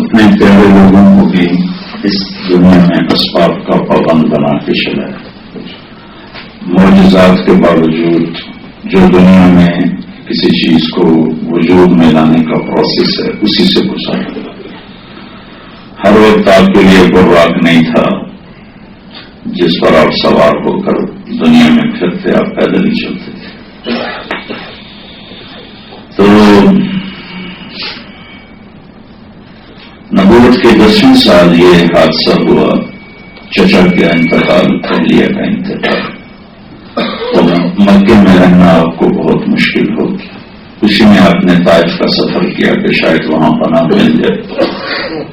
اپنے پیارے لوگوں کو بھی اس دنیا میں اسباب کا پابند بنا کے چلائے. معجزات کے باوجود جو دنیا میں کسی چیز کو وجود میں لانے کا پروسیس ہے اسی سے گزارا. ہر وقت آپ کے لیے براق نہیں تھا جس پر آپ سوار ہو کر دنیا میں پھرتے، آپ پیدل ہی چلتے تھے. تو نبوت کے 10ویں سال یہ حادثہ ہوا، چچا کا انتقال، اہلیہ کا انتقال. تو مکے میں رہنا آپ کو بہت مشکل ہو گیا. اسی میں آپ نے طائف کا سفر کیا کہ شاید وہاں پناہ مل جائے،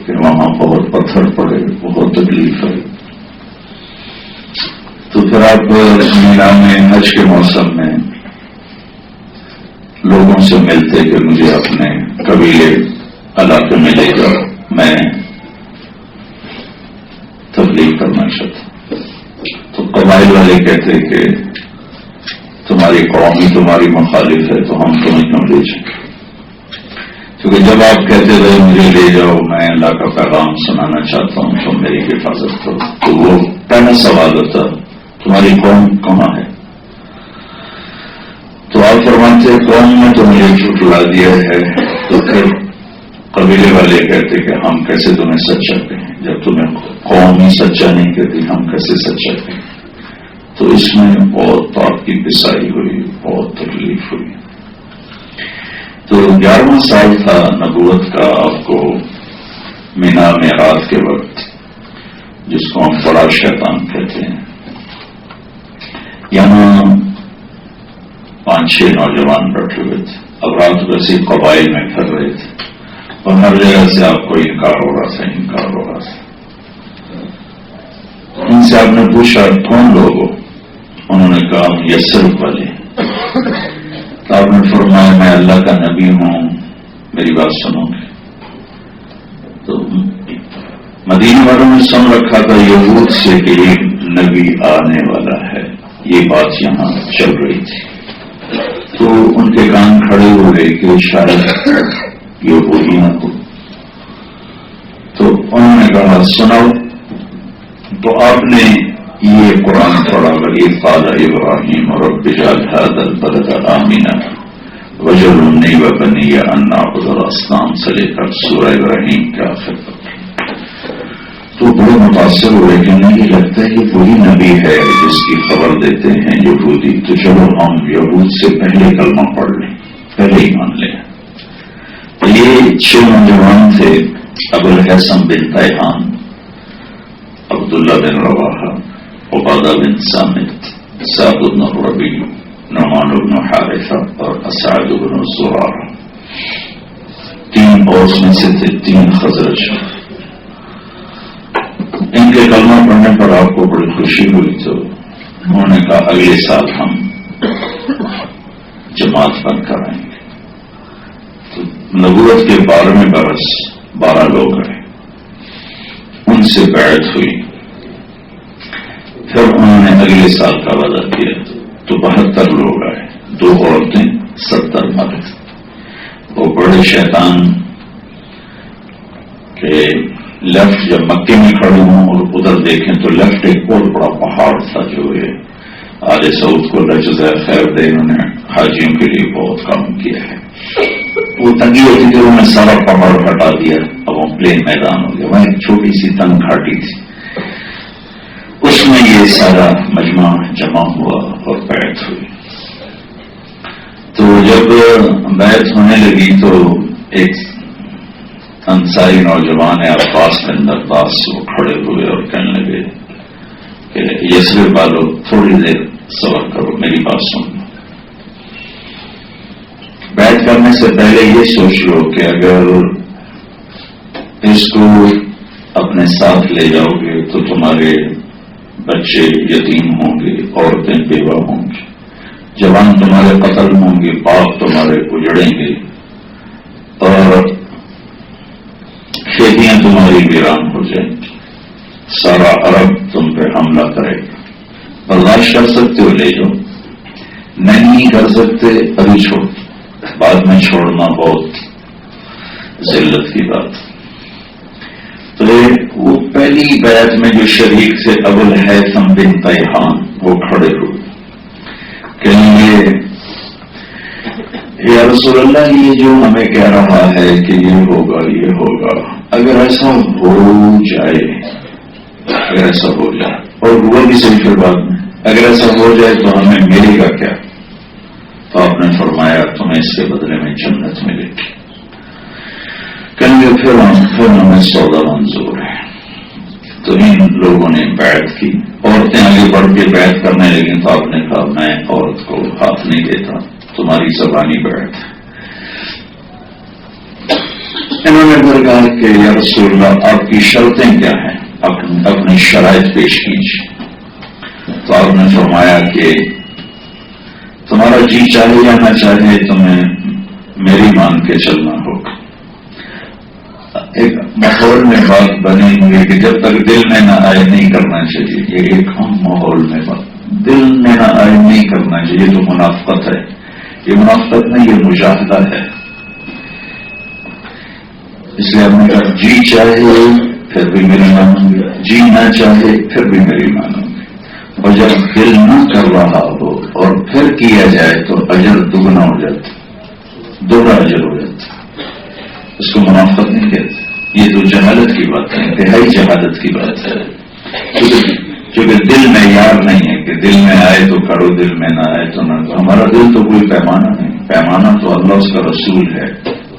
پھر وہاں بہت پتھر پڑے، بہت تکلیف ہوئی. تو پھر آپ مینا میں حج کے موسم میں لوگوں سے ملتے کہ مجھے اپنے قبیلے علاقے میں لے جاؤ، میں تبلیغ کرنا چاہتا. تو قبائل والے کہتے کہ تمہاری قوم ہی تمہاری مخالف ہے تو ہم تمہیں کیوں لے جائیں. کیونکہ جب آپ کہتے رہے مجھے لے جاؤ، میں اللہ کا پیغام سنانا چاہتا ہوں، تم میری حفاظت کرو، تو وہ پہلا سوال ہوتا تمہاری قوم کہاں ہے. تو آپ فرماتے قوم میں تو مجھے جھٹلا دیا ہے. تو پھر قبیلے والے کہتے کہ ہم کیسے تمہیں سچا کہیں، جب تمہیں قوم ہی سچا نہیں کہتی ہم کیسے سچا کہیں. تو اس میں بہت آپ کی پسائی ہوئی، بہت تکلیف ہوئی. تو 11واں سال تھا نبوت کا آپ کو مینا میں رات کے وقت، جس کو ہم بڑا شیطان کہتے ہیں. یہاں 5-6 نوجوان بیٹھے ہوئے تھے. اب رات ویسے قبائل میں پھر رہے تھے اور ہر جگہ سے آپ کو انکار ہو رہا تھا. ان سے آپ نے پوچھا کون لوگ ہو؟ انہوں نے کہا ہم یسرب والے. تو آپ نے فرمایا میں اللہ کا نبی ہوں، میری بات سنو گے. تو مدینے والوں نے سن رکھا تھا یہود سے کہ ایک نبی آنے والا ہے، یہ بات یہاں چل رہی تھی. تو ان کے کان کھڑے ہوئے کہ شاید یہ وہی نہ ہو. تو انہوں نے کہا سناؤ. تو آپ نے یہ قرآن پڑھا وَإِذْ قَالَ إِبْرَاهِيمُ رَبِّ اجْعَلْ هَٰذَا الْبَلَدَ آمِنًا وَاجْنُبْنِي وَبَنِيَّ أَن نَّعْبُدَ الْأَصْنَامَ سے لے کر سورہ ابراہیم کے آخر تک. تو بڑے متاثر ہوئے کہ نہیں لگتا ہے کہ وہی نبی ہے جس کی خبر دیتے ہیں یہودی. تو چلو ہم یہود سے پہلے کلمہ پڑھ لیں، پہلے ہی مان لیں. یہ 6 نوجوان تھے: ابو الحسن بن طیحان، عبداللہ بن رواحہ، عبادہ بن سامت، سعد بن الربیع، نعمان بن حارثہ اور اسعد بن زرارہ. 3 اوس میں سے تھے، 3 خزرج. ان کے کلمہ پڑھنے پر آپ کو بڑی خوشی ہوئی. تو انہوں نے کہا اگلے سال ہم جماعت بن کر آئیں گے. تو نبوت کے 12ویں برس 12 لوگ آئے، ان سے بیعت ہوئی. پھر انہوں نے اگلے سال کا وعدہ کیا تو 72 لوگ آئے، 2 عورتیں، 70 مرد. وہ بڑے شیطان کہ لیفٹ جب مکے میں کھڑے ہوں اور ادھر دیکھیں تو لیفٹ ایک بہت بڑا پہاڑ تھا جو ہے آل سعود کو اللہ جزائے خیر دے، انہوں نے حاجیوں کے لیے بہت کام کیا ہے. وہ تنگی ہوتی تھی، انہوں نے سارا پہاڑ ہٹا دیا، اب وہ پلین میدان ہو گیا. وہاں ایک چھوٹی سی تنگ گھاٹی تھی، اس میں یہ سارا مجمع جمع ہوا اور بیعت ہوئی. تو جب بیعت ہونے لگی تو ایک انصاری نوجوان ہے عباس بن عباس، وہ کھڑے ہوئے اور کہنے لگے کہ یسرب والوں تھوڑی دیر صبر کرو، میری بات سن لو. بیعت کرنے سے پہلے یہ سوچ لو کہ اگر اس کو اپنے ساتھ لے جاؤ گے تو تمہارے بچے یتیم ہوں گے، عورتیں بیوہ ہوں گی، جوان تمہارے قتل ہوں گے، باپ تمہارے اجڑیں گے اور کھیتیاں تمہاری ویران ہو جائیں گی، سارا عرب تم پہ حملہ کرے گا. برداشت کر سکتے ہو لے جاؤ، نہیں کر سکتے ابھی چھوڑ، بعد میں چھوڑنا بہت ذلت کی بات. پہلی بیعت میں جو شریک تھے ابو الہیثم بن طیحان وہ کھڑے ہوئے، کہیں گے یا رسول اللہ یہ جو ہمیں کہہ رہا ہے کہ یہ ہوگا، اگر ایسا ہو جائے، اور ہوا بھی صحیح پھر بعد میں اگر ایسا ہو جائے تو ہمیں ملے گا کیا؟ تو آپ نے فرمایا تمہیں اس کے بدلے میں جنت ملے گی۔ کہیں گے پھر ہمیں سودا منظور ہے۔ تو ان لوگوں نے بیعت کی، عورتیں آگے بڑھ کے بیعت کرنے لگیں تو آپ نے کہا میں عورت کو ہاتھ نہیں دیتا، تمہاری زبانی بیعت ہے۔ انہوں نے پھر کہا کہ یا رسول اللہ آپ کی شرطیں کیا ہیں، اپنی شرائط پیش کیجیے۔ تو آپ نے فرمایا کہ تمہارا جی چاہے یا نہ چاہے تمہیں میری مان کے چلنا ہوگا۔ ایک ماحول میں بات بنی ہوئی کہ جب تک دل میں نہ آئے نہیں کرنا چاہیے، یہ ایک ہم ماحول میں بات دل میں نہ آئے نہیں کرنا چاہیے، تو منافقت ہے۔ یہ منافقت نہیں، یہ مجاہدہ ہے۔ اس لیے ہم نے کہا جی چاہے پھر بھی میری مانوں گے، جی نہ چاہے پھر بھی میری مانوں گے۔ اور جب دل نہ کر رہا ہو اور پھر کیا جائے تو اجر دگنا ہو جاتا، دوہرا اجر ہو جاتا۔ اس کو منافقت نہیں کہتے، یہ تو جہالت کی بات ہے، انتہائی جہالت کی بات ہے۔ کیونکہ دل میں یار نہیں ہے کہ دل میں آئے تو کرو، دل میں نہ آئے تو نہ کرو۔ ہمارا دل تو کوئی پیمانہ نہیں، پیمانہ تو اللہ اس کا رسول ہے،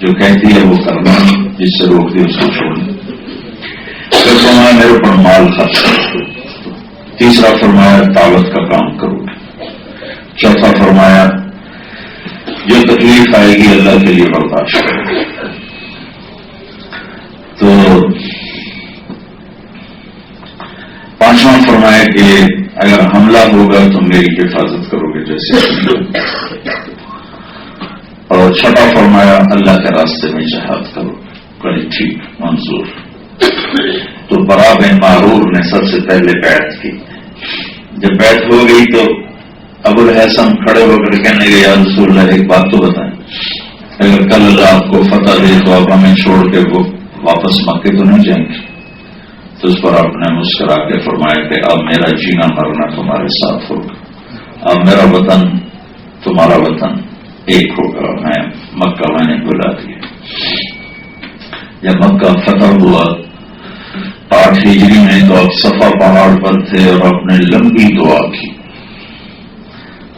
جو کہتی ہے وہ کرنا، جس سے روکتی ہے اس کو چھوڑنا۔ پھر فرمایا میرے اوپر مال خرچ کرو۔ تیسرا فرمایا دعوت کا کام کرو۔ چوتھا فرمایا جو تکلیف آئے گی اللہ کے لیے برداشت کرو۔ تو پانچواں فرمایا کہ اگر حملہ ہوگا تو میری حفاظت کرو گے جیسے، اور چھٹا فرمایا اللہ کے راستے میں جہاد کرو۔ کہیں ٹھیک منظور۔ تو برا بن معرور نے سب سے پہلے بیعت کی۔ جب بیعت ہو گئی تو ابو الہیثم کھڑے ہو کر کہنے لگے یا رسول اللہ ایک بات تو بتائیں، اگر کل اللہ آپ کو فتح دے تو آپ ہمیں چھوڑ کے وہ واپس مکے تو نہیں جائیں گے؟ تو اس پر آپ نے مسکرا کے فرمایا کہ اب میرا جینا مرنا تمہارے ساتھ ہوگا، اب میرا وطن تمہارا وطن ایک ہوگا۔ میں مکہ میں نے بلا دیا۔ جب مکہ فتح ہوا 8 ہجری میں تو آپ صفا پہاڑ پر تھے اور آپ نے لمبی دعا کی،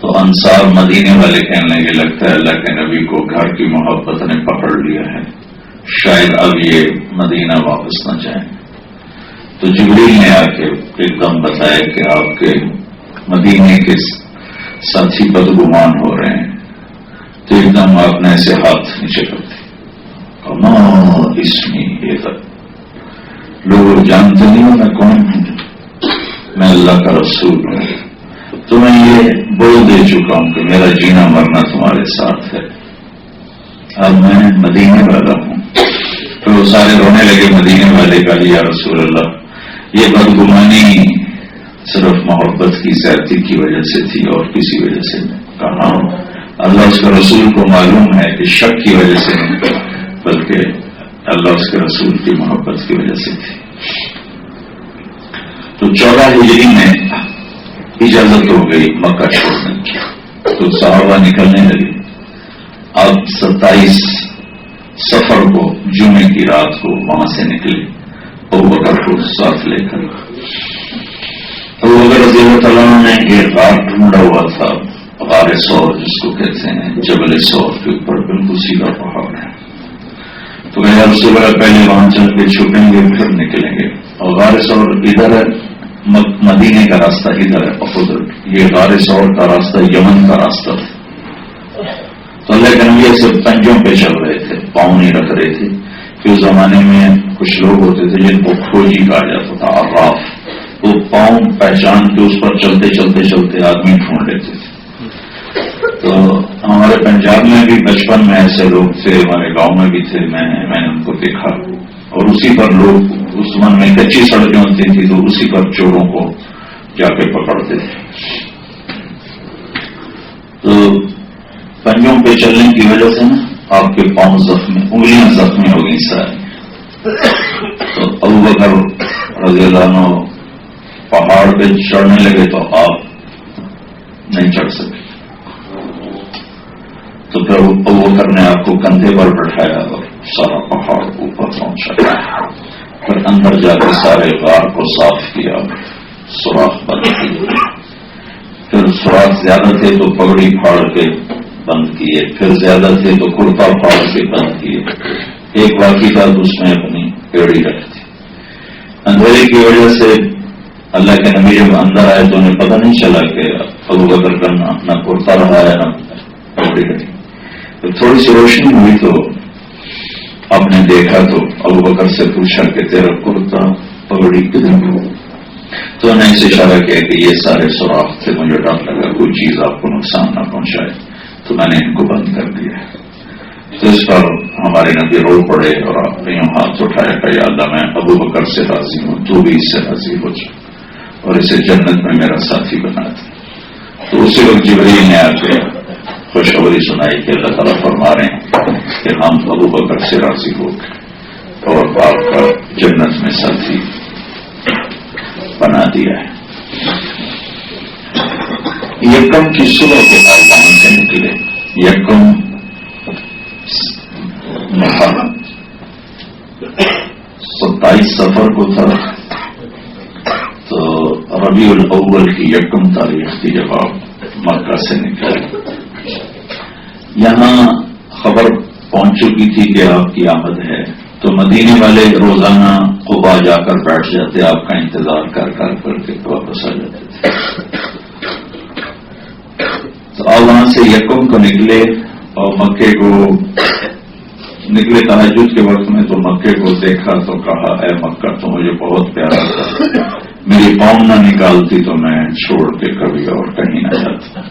تو انصار مدینے والے کہنے لگے لگتا ہے اللہ کے نبی کو گھر کی محبت نے پکڑ لیا ہے، شاید اب یہ مدینہ واپس نہ جائیں۔ تو جبریل نے آ کے ایک دم بتایا کہ آپ کے مدینے کے ساتھی بدگمان ہو رہے ہیں۔ تو ایک دم آپ نے ایسے ہاتھ نیچے کر دیے، اس میں یہ تک لوگ جانتے نہیں ہو میں کون ہوں، میں اللہ کا رسول ہوں، تو میں یہ بول دے چکا ہوں کہ میرا جینا مرنا تمہارے ساتھ ہے، اب میں مدینے والا ہوں۔ پھر وہ سارے رونے لگے مدینے والے کا، یا رسول اللہ یہ بدگمانی صرف محبت کی زیادتی کی وجہ سے تھی اور کسی وجہ سے نہیں۔ کہا اللہ اس کے رسول کو معلوم ہے کہ شک کی وجہ سے نہیں، بلکہ اللہ اس کے رسول کی محبت کی وجہ سے تھی۔ تو 14 ہجری میں اجازت ہو گئی مکہ چھوڑنے کی، تو صحابہ نکلنے لگے۔ اب 27 صفر کو جمعے کی رات کو وہاں سے نکلے ابوبکر کو ساتھ لے کر۔ ابوبکر رضی اللہ تعالیٰ نے ایک غار ڈھونڈا ہوا تھا، غار ثور جس کو کہتے ہیں، جبل ثور کے اوپر بالکل سیدھا پہاڑ ہے۔ تو کہ رسول اللہ پہلے وہاں چل کے چھپیں گے پھر نکلیں گے، اور غار ثور ادھر ہے، مدینے کا راستہ ادھر ہے اپوزٹ، یہ غار ثور کا راستہ یمن کا راستہ تھا۔ تو اللہ کے نبی سے پنجوں پہ چل رہے تھے، پاؤں نہیں رکھ رہے تھے، کہ اس زمانے میں کچھ لوگ ہوتے تھے جن کو کھوجی کہا جاتا تھا، عراف، وہ پاؤں پہچان کے اس پر چلتے چلتے چلتے آدمی ڈھونڈ لیتے تھے۔ تو ہمارے پنجاب میں بھی بچپن میں ایسے لوگ تھے، ہمارے گاؤں میں بھی تھے، میں نے ان کو دیکھا، اور اسی پر لوگ اس زمانے میں کچی سڑکیں ہوتی تھی تو اسی پر چوروں کو جا کے پکڑتے تھے۔ تو پنجوں پہ چلنے کی وجہ سے نا آپ کے پاؤں زخمی، انگلیاں زخمی ہو گئی ساری۔ تو ابوبکر رضی اللہ عنہ پہاڑ پہ چڑھنے لگے تو آپ نہیں چڑھ سکے، تو پھر ابو بکر نے آپ کو کندھے پر بٹھایا اور سارا پہاڑ اوپر پہنچا، پھر اندر جا کے سارے غار کو صاف کیا، سوراخ بند کیے، پھر سوراخ زیادہ تھے تو پگڑی پھاڑ کے بند کیے، پھر زیادہ تھے تو کرتا پھاڑ کے بند کیے۔ ایک واقعی تھا تو اس میں اپنی ایڑی رکھی تھی۔ اندھیرے کی وجہ سے اللہ کے نبی جب اندر آئے تو انہیں پتہ نہیں چلا کہ ابو بکر کا نہ کرتا رہا ہے نہ پگڑی رکھی۔ تو تھوڑی سی روشنی ہوئی تو آپ نے دیکھا تو ابو بکر سے پوچھا کہ تیرا کرتا پگڑی کدھر ہو؟ تو انہیں اسے اشارہ کیا کہ یہ سارے سوراخ تھے، مجھے ڈر لگا کوئی چیز آپ کو نقصان نہ پہنچائے تو میں نے ان کو بند کر دیا۔ تو اس پر ہمارے نبی رو پڑے اور آپ نے یوں ہاتھ اٹھایا کہ یا اللہ میں ابو بکر سے راضی ہوں، تو بھی اس سے راضی ہو جا اور اسے جنت میں میرا ساتھی بنا دے۔ تو اسی وقت جبریل نے آ کے خوشخبری سنائی کہ اللہ تعالیٰ فرما رہے ہیں کہ ہم ابو بکر سے راضی ہو گئے اور آپ کا جنت میں ساتھی بنا دیا ہے۔ یکم کی صبح کو آپ وہاں سے نکلے، یکم محرم 27 صفر کو تھا، تو ربیع الاول کی یکم تاریخ تھی جب آپ مکہ سے نکلے۔ یہاں خبر پہنچ چکی تھی کہ آپ کی آمد ہے، تو مدینے والے روزانہ قبا جا کر بیٹھ جاتے، آپ کا انتظار کر کے واپس آ جاتے تھے۔ تو آپ وہاں سے یکم کو نکلے اور مکے کو نکلے تہجد کے وقت میں، تو مکے کو دیکھا تو کہا اے مکہ تو مجھے بہت پیارا تھا، میری قوم نہ نکالتی تو میں چھوڑ کے کبھی اور کہیں نہ جاتا۔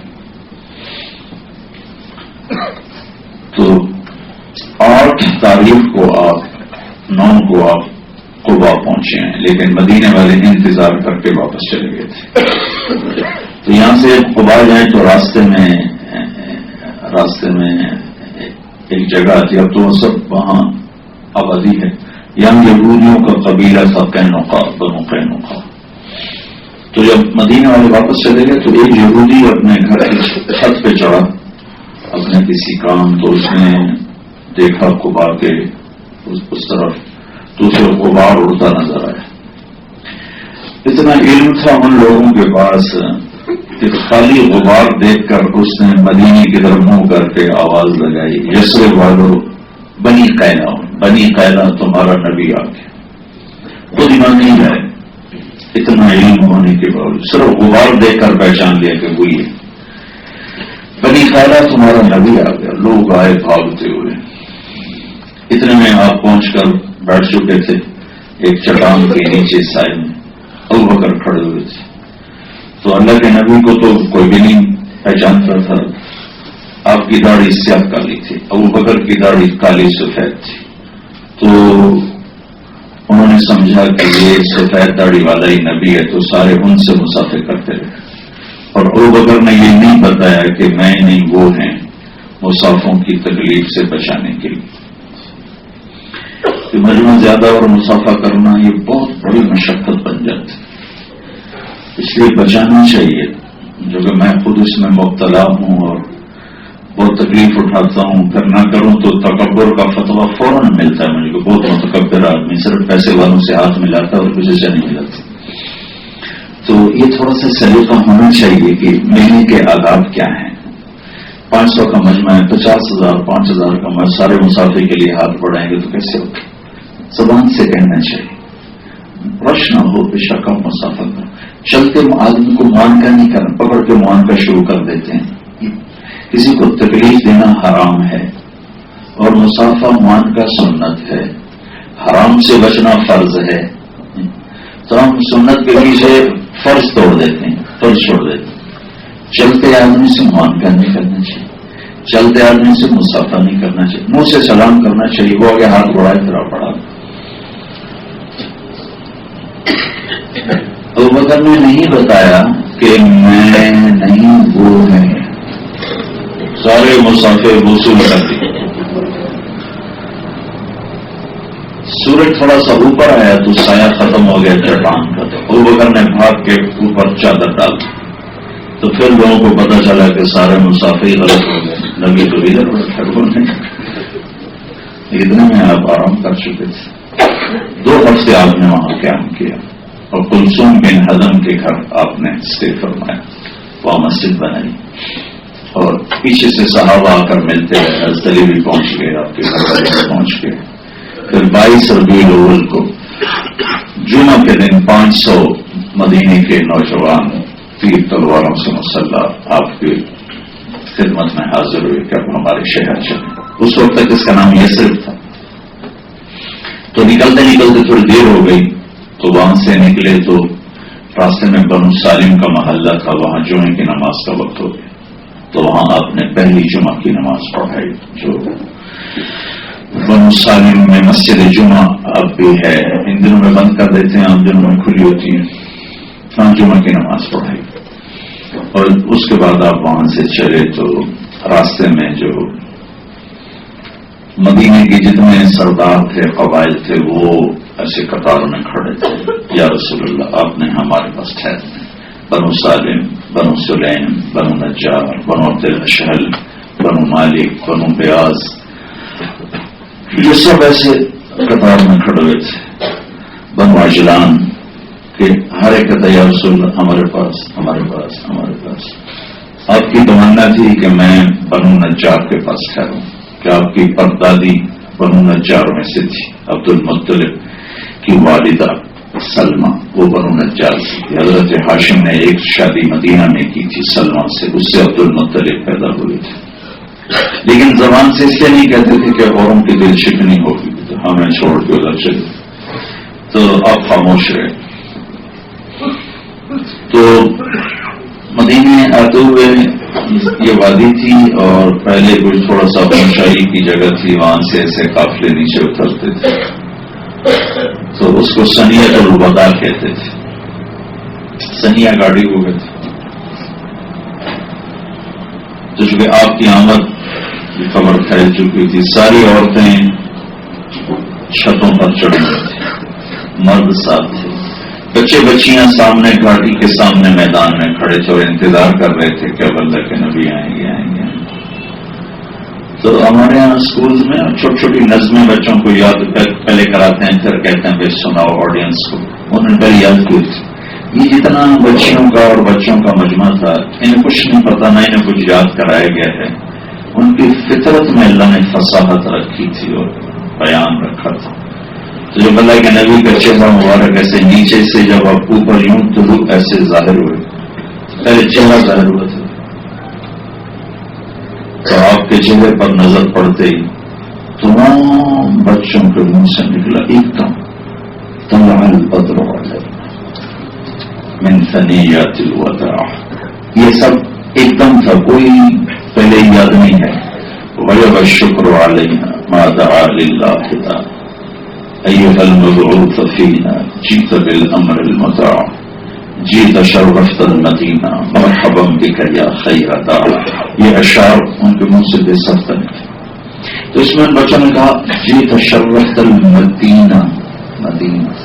تو 8 تاریخ کو آپ 9 کو آپ قبا پہنچے ہیں، لیکن مدینے والے انتظار کر کے واپس چلے گئے تھے۔ تو یہاں سے قبا جائیں تو راستے میں ایک جگہ تھی، اب تو سب وہاں آبادی ہے، یہاں یہودیوں کا قبیلہ تھا قینقاع، بنو قینقاع۔ تو جب مدینے والے واپس چلے گئے تو ایک یہودی اپنے گھر کی چھت پہ چڑھا اپنے کسی کام، تو اس نے دیکھا قبا کے اس طرف، تو اسے غبار اڑتا نظر آیا۔ اتنا علم تھا ان لوگوں کے پاس کہ خالی غبار دیکھ کر اس نے مدینے کی طرف منہ کر کے آواز لگائی، یثرب والو بنی قیلا، بنی قیلا تمہارا نبی آ گیا۔ خود ایمان نہیں جائے، اتنا علم ہونے کے باوجود صرف غبار دیکھ کر پہچان لیا کہ وہی ہے، بنی قیلا تمہارا نبی آ گیا۔ لوگ آئے بھاگتے ہوئے، اتنے میں آپ پہنچ کر بیٹھ چکے تھے ایک چٹان کے نیچے سائے میں، ابو بکر کھڑے ہوئے تھے۔ تو اللہ کے نبی کو تو کوئی بھی نہیں پہچانتا تھا، آپ کی داڑھی سیاہ کالی تھی، ابو بکر کی داڑھی کالی سفید تھی، تو انہوں نے سمجھا کہ یہ سفید داڑھی والا ہی نبی ہے، تو سارے ان سے مسافر کرتے رہے، اور ابو بکر نے یہ نہیں بتایا کہ میں نہیں وہ ہیں مسافروں کی تکلیف سے بچانے کے لیے۔ کہ مجموعہ زیادہ اور مسافہ کرنا یہ بہت بڑی مشقت بن جاتی ہے، اس لیے بچانا چاہیے، جو کہ میں خود اس میں مبتلا ہوں اور بہت تکلیف اٹھاتا ہوں، پھر نہ کروں تو تکبر کا فتویٰ فوراً ملتا ہے مجھے، بہت متکبر آدمی صرف پیسے والوں سے ہاتھ ملاتا اور کسی سے نہیں ملاتا۔ تو یہ تھوڑا سا سلیقہ ہونا چاہیے کہ ملنے کے آداب کیا ہیں۔ 500 کا مجمع ہے، 50,000 5,000 کا مجمع، سارے مسافر کے لیے ہاتھ بڑھائیں گے تو کیسے ہوگا؟ زبان سے کہنا چاہیے، رش نہ ہو، بے شک آپ مسافر کرو۔ چلتے آدمی کو معانقہ نہیں کرنا، پکڑ کے معانقہ شروع کر دیتے ہیں، کسی کو تکلیف دینا حرام ہے، اور مسافہ معانقہ سنت ہے، حرام سے بچنا فرض ہے، تو ہم سنت کے پیچھے فرض توڑ دیتے ہیں، فرض چھوڑ دیتے ہیں۔ چلتے آدمی سے معانقہ نہیں کرنا چاہیے، چلتے آدمی سے مسافہ نہیں کرنا چاہیے، منہ سے سلام کرنا چاہیے، وہ آگے ہاتھ بڑھائے پھر آپ بڑھا۔ ابو بکر نے نہیں بتایا کہ میں نہیں وہ ہیں، سارے مسافر وصول کر دیے، سورج تھوڑا سا اوپر آیا تو سایہ ختم ہو گیا چٹان کا، تو ابوبکر نے بھاگ کے اوپر چادر ڈال دی، تو پھر لوگوں کو پتا چلا کہ سارے مسافر غلط ہو گئے، نبی تو ادھر نہیں، اتنے میں آپ آرام کر چکے تھے۔ 2 ہفتے آپ نے وہاں قیام کیا، اور کلثوم بن حزم کے گھر آپ نے اسٹے فرمایا، وہاں مسجد بنائی، اور پیچھے سے صحابہ آ کر ملتے رہے، حضرت علی بھی پہنچ گئے، آپ کے گھر والے بھی پہنچ گئے۔ پھر 22 ربیع الاول کو جمعہ کے دن 500 مدینے کے نوجوان تیر تلواروں سے مسلح آپ کی خدمت میں حاضر ہوئے کہ اب ہمارے شہر چلیں۔ اس وقت تک اس کا نام یثرب تھا۔ تو نکلتے نکلتے تھوڑی دیر ہو گئی، تو وہاں سے نکلے تو راستے میں بنو سالم کا محلہ تھا، وہاں جمعے کی نماز کا وقت ہو گیا، تو وہاں آپ نے پہلی جمعہ کی نماز پڑھائی۔ جو بنو سالم میں مسجد جمعہ اب بھی ہے، ان دنوں میں بند کر دیتے ہیں، عام دنوں میں کھلی ہوتی ہے، ہاں جمعہ کی نماز پڑھائی، اور اس کے بعد آپ وہاں سے چلے تو راستے میں جو مدینے کے جتنے سردار تھے، قبائل تھے، وہ ایسے قطاروں میں کھڑے تھے، یا رسول اللہ آپ نے ہمارے پاس ٹھہرنا، بنو سالم، بنو سلیم، بنو نجار، بنو عبد الاشہل، بنو مالک، بنو بیاض، یہ سب ایسے قطار میں کھڑے ہوئے تھے، بنو عجلان کہ ہر ایک کہتا یا رسول اللہ ہمارے پاس، ہمارے پاس، ہمارے پاس۔ آپ کی تمنا تھی کہ میں بنو نجار کے پاس ٹھہروں، کہ آپ کی پردادی بنو نجار میں سے تھی، عبد المطلب کی والدہ سلمہ وہ بنو نجار تھی، حضرت ہاشم نے ایک شادی مدینہ میں کی تھی سلمہ سے، اس سے عبد المطلب پیدا ہوئے تھے، لیکن زبان سے اس لیے نہیں کہتے تھے کہ اوروں کی دل شکنی ہوگی تو ہمیں چھوڑ کے ادھر چلے، تو آپ خاموش رہے۔ تو مدینے آتے ہوئے یہ وادی تھی، اور پہلے کچھ تھوڑا سا اونچائی کی جگہ تھی، وہاں سے ایسے قافلے نیچے اترتے تھے، تو اس کو سنیت الوداع کہتے تھے، سنیا گاڑی کو کہتے تھے۔ تو چونکہ آپ کی آمد کی خبر پھیل چکی تھی، ساری عورتیں چھتوں پر چڑھ گئی تھیں، مرد ساتھ تھے، بچے بچیاں سامنے گھاٹی کے سامنے میدان میں کھڑے تھے اور انتظار کر رہے تھے کہ اب اللہ کے نبی آئیں گے آئیں گے۔ تو ہمارے یہاں اسکول میں چھوٹی چھوٹی نظمیں بچوں کو یاد پہلے کراتے ہیں، پھر کہتے ہیں بھائی سناؤ آڈینس کو، انہوں نے پہلے یاد کی تھی۔ یہ جتنا بچیوں کا اور بچوں کا مجمع تھا، انہیں کچھ نہیں پتا، نہ انہیں کچھ یاد کرایا گیا ہے، ان کی فطرت میں اللہ نے فصاحت رکھی تھی اور بیان رکھا تھا۔ تو جب اللہ کے نبی کا چہرہ مبارک ایسے نیچے سے جب آپ اوپر یوں تو لوگ ایسے ظاہر ہوئے، پہلے چہرہ ظاہر ہوا تھا، تو آپ کے چہرے پر نظر پڑتے ہی تمام بچوں کے منہ سے نکلا ایک دم طلع البدر علینا من ثنیات الوداع، یہ سب ایک دم تھا، کوئی پہلے یاد نہیں ہے۔ وجب الشکر علینا ما دعا للہ ایھا المبعوث فینا جئت بالامر المطاع جئت شرفت المدینہ مرحبا بک یا خیر داع، یہ اشعار ان کے منہ سے بے سخت نہیں تھے۔ تو اس میں بچوں نے کہا جئت شرفت المدینہ، مدینہ،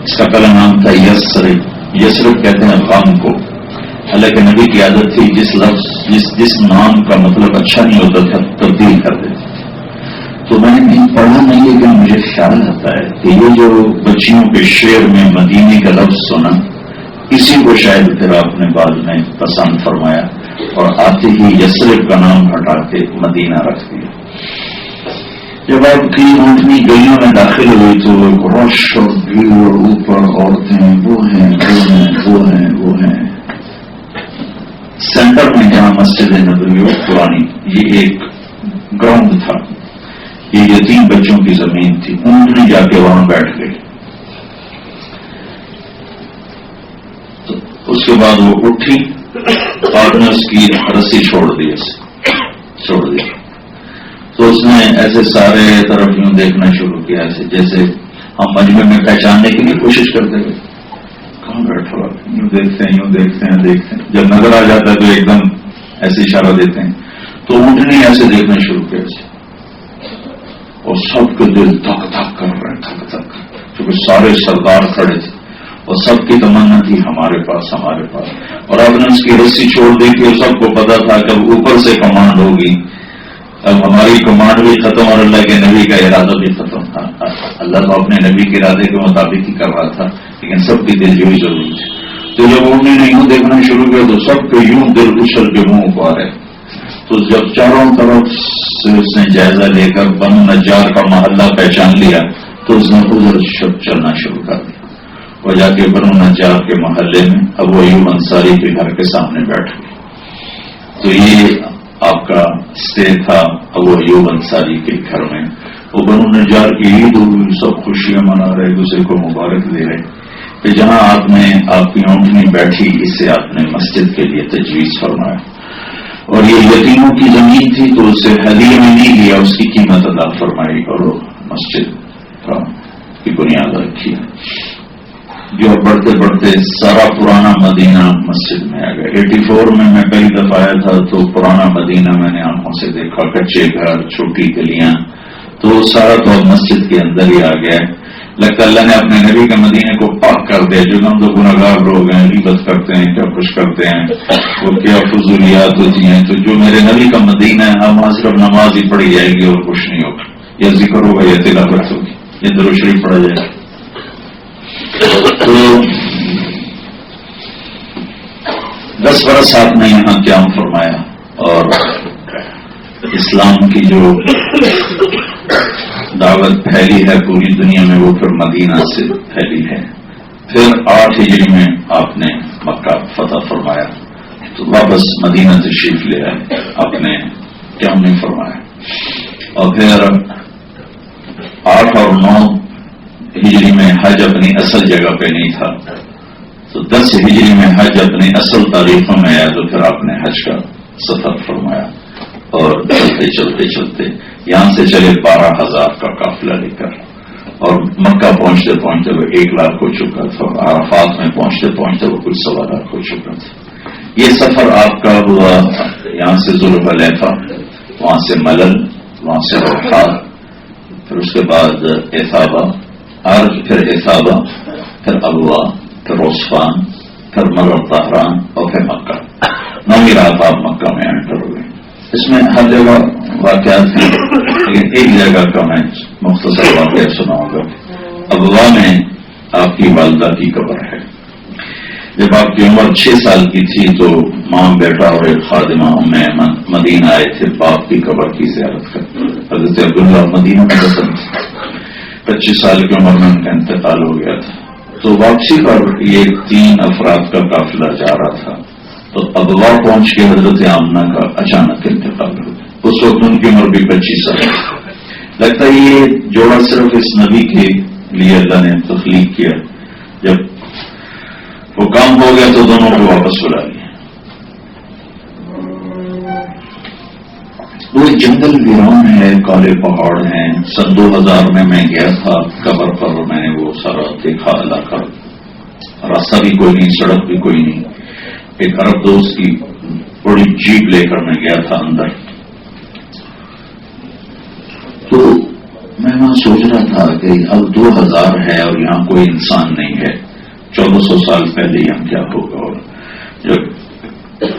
اس کا پہلا نام تھا یثرب، یثرب کہتے ہیں غم کو۔ اللہ کے نبی کی عادت تھی جس نام کا مطلب اچھا نہیں ہوتا تھا تبدیل کر دیتے تھے۔ تو میں نے پڑھا نہیں، لیکن مجھے خیال آتا ہے کہ یہ جو بچیوں کے شعر میں مدینے کا لفظ سنا، اسی کو شاید پھر آپ نے بعد میں پسند فرمایا اور آتے ہی یثرب کا نام ہٹا کے مدینہ رکھ دیا۔ جب آپ کی اونٹنی گلیوں میں داخل ہوئی تو رش اور بھیڑ، اوپر عورتیں، وہ ہیں وہ ہیں وہ ہیں وہ ہیں۔ سینٹر میں جہاں مسجد نبوی پرانی، یہ ایک گراؤنڈ تھا، یہ یتیم بچوں کی زمین تھی، اونٹنی جا کے وہاں بیٹھ گئی۔ تو اس کے بعد وہ اٹھی اور نے اس کی رسی چھوڑ دی، تو اس نے ایسے سارے طرف یوں دیکھنا شروع کیا، ایسے جیسے ہم مجمع میں پہچاننے کی بھی کوشش کرتے ہوئے کہاں بیٹھا ہوا، یوں دیکھتے ہیں یوں دیکھتے ہیں دیکھتے ہیں، جب نظر آ جاتا ہے تو ایک دم ایسے اشارہ دیتے ہیں، تو اونٹنی ایسے دیکھنا شروع کیا، اور سب کے دل دھک دھک کر رہے ہیں، کیونکہ سارے سردار کھڑے تھے اور سب کی تمنا تھی ہمارے پاس ہمارے پاس، اور آپ نے اس کی رسی چھوڑ دی تھی اور سب کو پتا تھا کہ اوپر سے کمانڈ ہوگی، اب ہماری کمانڈ بھی ختم اور اللہ کے نبی کا ارادہ بھی ختم تھا۔ اللہ تو اپنے نبی کے ارادے کے مطابق ہی کر رہا تھا، لیکن سب کی دل جوئی ضروری تھی۔ تو جب انہوں نے یوں دیکھنا شروع کیا تو سب کے یوں دل اچھل کے منہ کو آ رہے، تو جب چاروں طرف سے اس نے جائزہ لے کر بنو نجار کا محلہ پہچان لیا تو اس نے ادھر چلنا شروع کر دیا، اور جا کے بنو نجار کے محلے میں ابو ایوب انصاری کے گھر کے سامنے بیٹھ گئے۔ تو یہ آپ کا اسٹے تھا ابو ایوب انصاری کے گھر میں، وہ بنو نجار کی عید ہوئی، سب خوشیاں منا رہے، ایک دوسرے کو مبارک دے رہے کہ جہاں آپ کی اونٹنی بیٹھی اسے آپ نے مسجد کے لیے تجویز فرمایا، اور یہ یتیموں کی زمین تھی تو اسے ہدیے میں نہیں لیا، اس کی قیمت ادا فرمائی اور مسجد کی بنیاد رکھی۔ جو بڑھتے بڑھتے سارا پرانا مدینہ مسجد میں آ گیا۔ 84 میں کئی دفعہ آیا تھا تو پرانا مدینہ میں نے آنکھوں سے دیکھا، کچے گھر، چھوٹی گلیاں، تو سارا تو مسجد کے اندر ہی آ گیا۔ لگتا اللہ نے اپنے نبی کے مدینے کو پاک کر دیا۔ جو ہم تو گناہگار لوگ ہیں، غیبت کرتے ہیں، کیا کچھ کرتے ہیں، وہ کیا فضولیات ہوتی ہیں، تو جو میرے نبی کا مدینہ ہے ہم صرف نماز ہی پڑھی جائے گی اور کچھ نہیں ہوگا، یا ذکر ہوگا یا تلاوت ہوگی یا درود شریف پڑھا جائے گا۔ تو 10 برس آپ نے یہاں قیام فرمایا اور اسلام کی جو دعوت پھیلی ہے پوری دنیا میں وہ پھر مدینہ سے پھیلی ہے۔ پھر 8 ہجری میں آپ نے مکہ فتح فرمایا تو واپس مدینہ تشریف لے آئے، آپ نے قیام نہیں فرمایا، اور پھر 8 اور 9 ہجری میں حج اپنی اصل جگہ پہ نہیں تھا، تو 10 ہجری میں حج اپنی اصل تاریخوں میں آیا تو پھر آپ نے حج کا سفر فرمایا، اور چلتے چلتے چلتے یہاں سے چلے 12,000 کا قافلہ لے کر، اور مکہ پہنچتے پہنچتے وہ 1 لاکھ ہو چکا تھا، اور عرفات میں پہنچتے پہنچتے وہ کچھ 1.25 لاکھ ہو چکا تھا۔ یہ سفر آپ کا ہوا یہاں سے ذوالحلیفہ، وہاں سے ملل، وہاں سے روحا، پھر اس کے بعد اثابہ، پھر اثابہ، پھر ابوا، پھر عثفان، پھر مرر طہران، اور پھر مکہ۔ 9 رات آپ مکہ میں انٹر ہوئے۔ اس میں ہر جگہ واقعات ہیں، لیکن ایک جگہ کا میں مختصر واقعہ سناؤں گا۔ ابوا میں آپ کی والدہ کی قبر ہے۔ جب آپ کی عمر 6 سال کی تھی تو ماں، بیٹا اور ایک خادمہ ام ایمن مدینہ آئے تھے باپ کی قبر کی زیارت کرنے۔ حضرت عبداللہ مدینہ میں دفن تھے، 25 سال کی عمر میں ان کا انتقال ہو گیا تھا۔ تو واپسی پر یہ 3 افراد کا قافلہ جا رہا تھا، تو ابوا پہنچ کے حضرت آمنہ کا اچانک انتقال ہو گیا۔ اس وقت ان کی عمر بھی 25 سال تھی۔ لگتا ہے یہ جوڑا صرف اس نبی کے لیے اللہ نے تخلیق کیا، جب وہ کام ہو گیا تو دونوں کو واپس بلا لیا۔ وہ جنگل ویران ہے، کالے پہاڑ ہیں۔ سن 2000 میں گیا تھا قبر پر، میں نے وہ سارا دیکھا علاقہ، راستہ بھی کوئی نہیں، سڑک بھی کوئی نہیں۔ ایک عرب دوست کی بڑی جیپ لے کر میں گیا تھا اندر، تو میں وہاں سوچ رہا تھا کہ اب 2000 ہے اور یہاں کوئی انسان نہیں ہے، 1400 سال پہلے یہاں کیا ہوگا، اور جب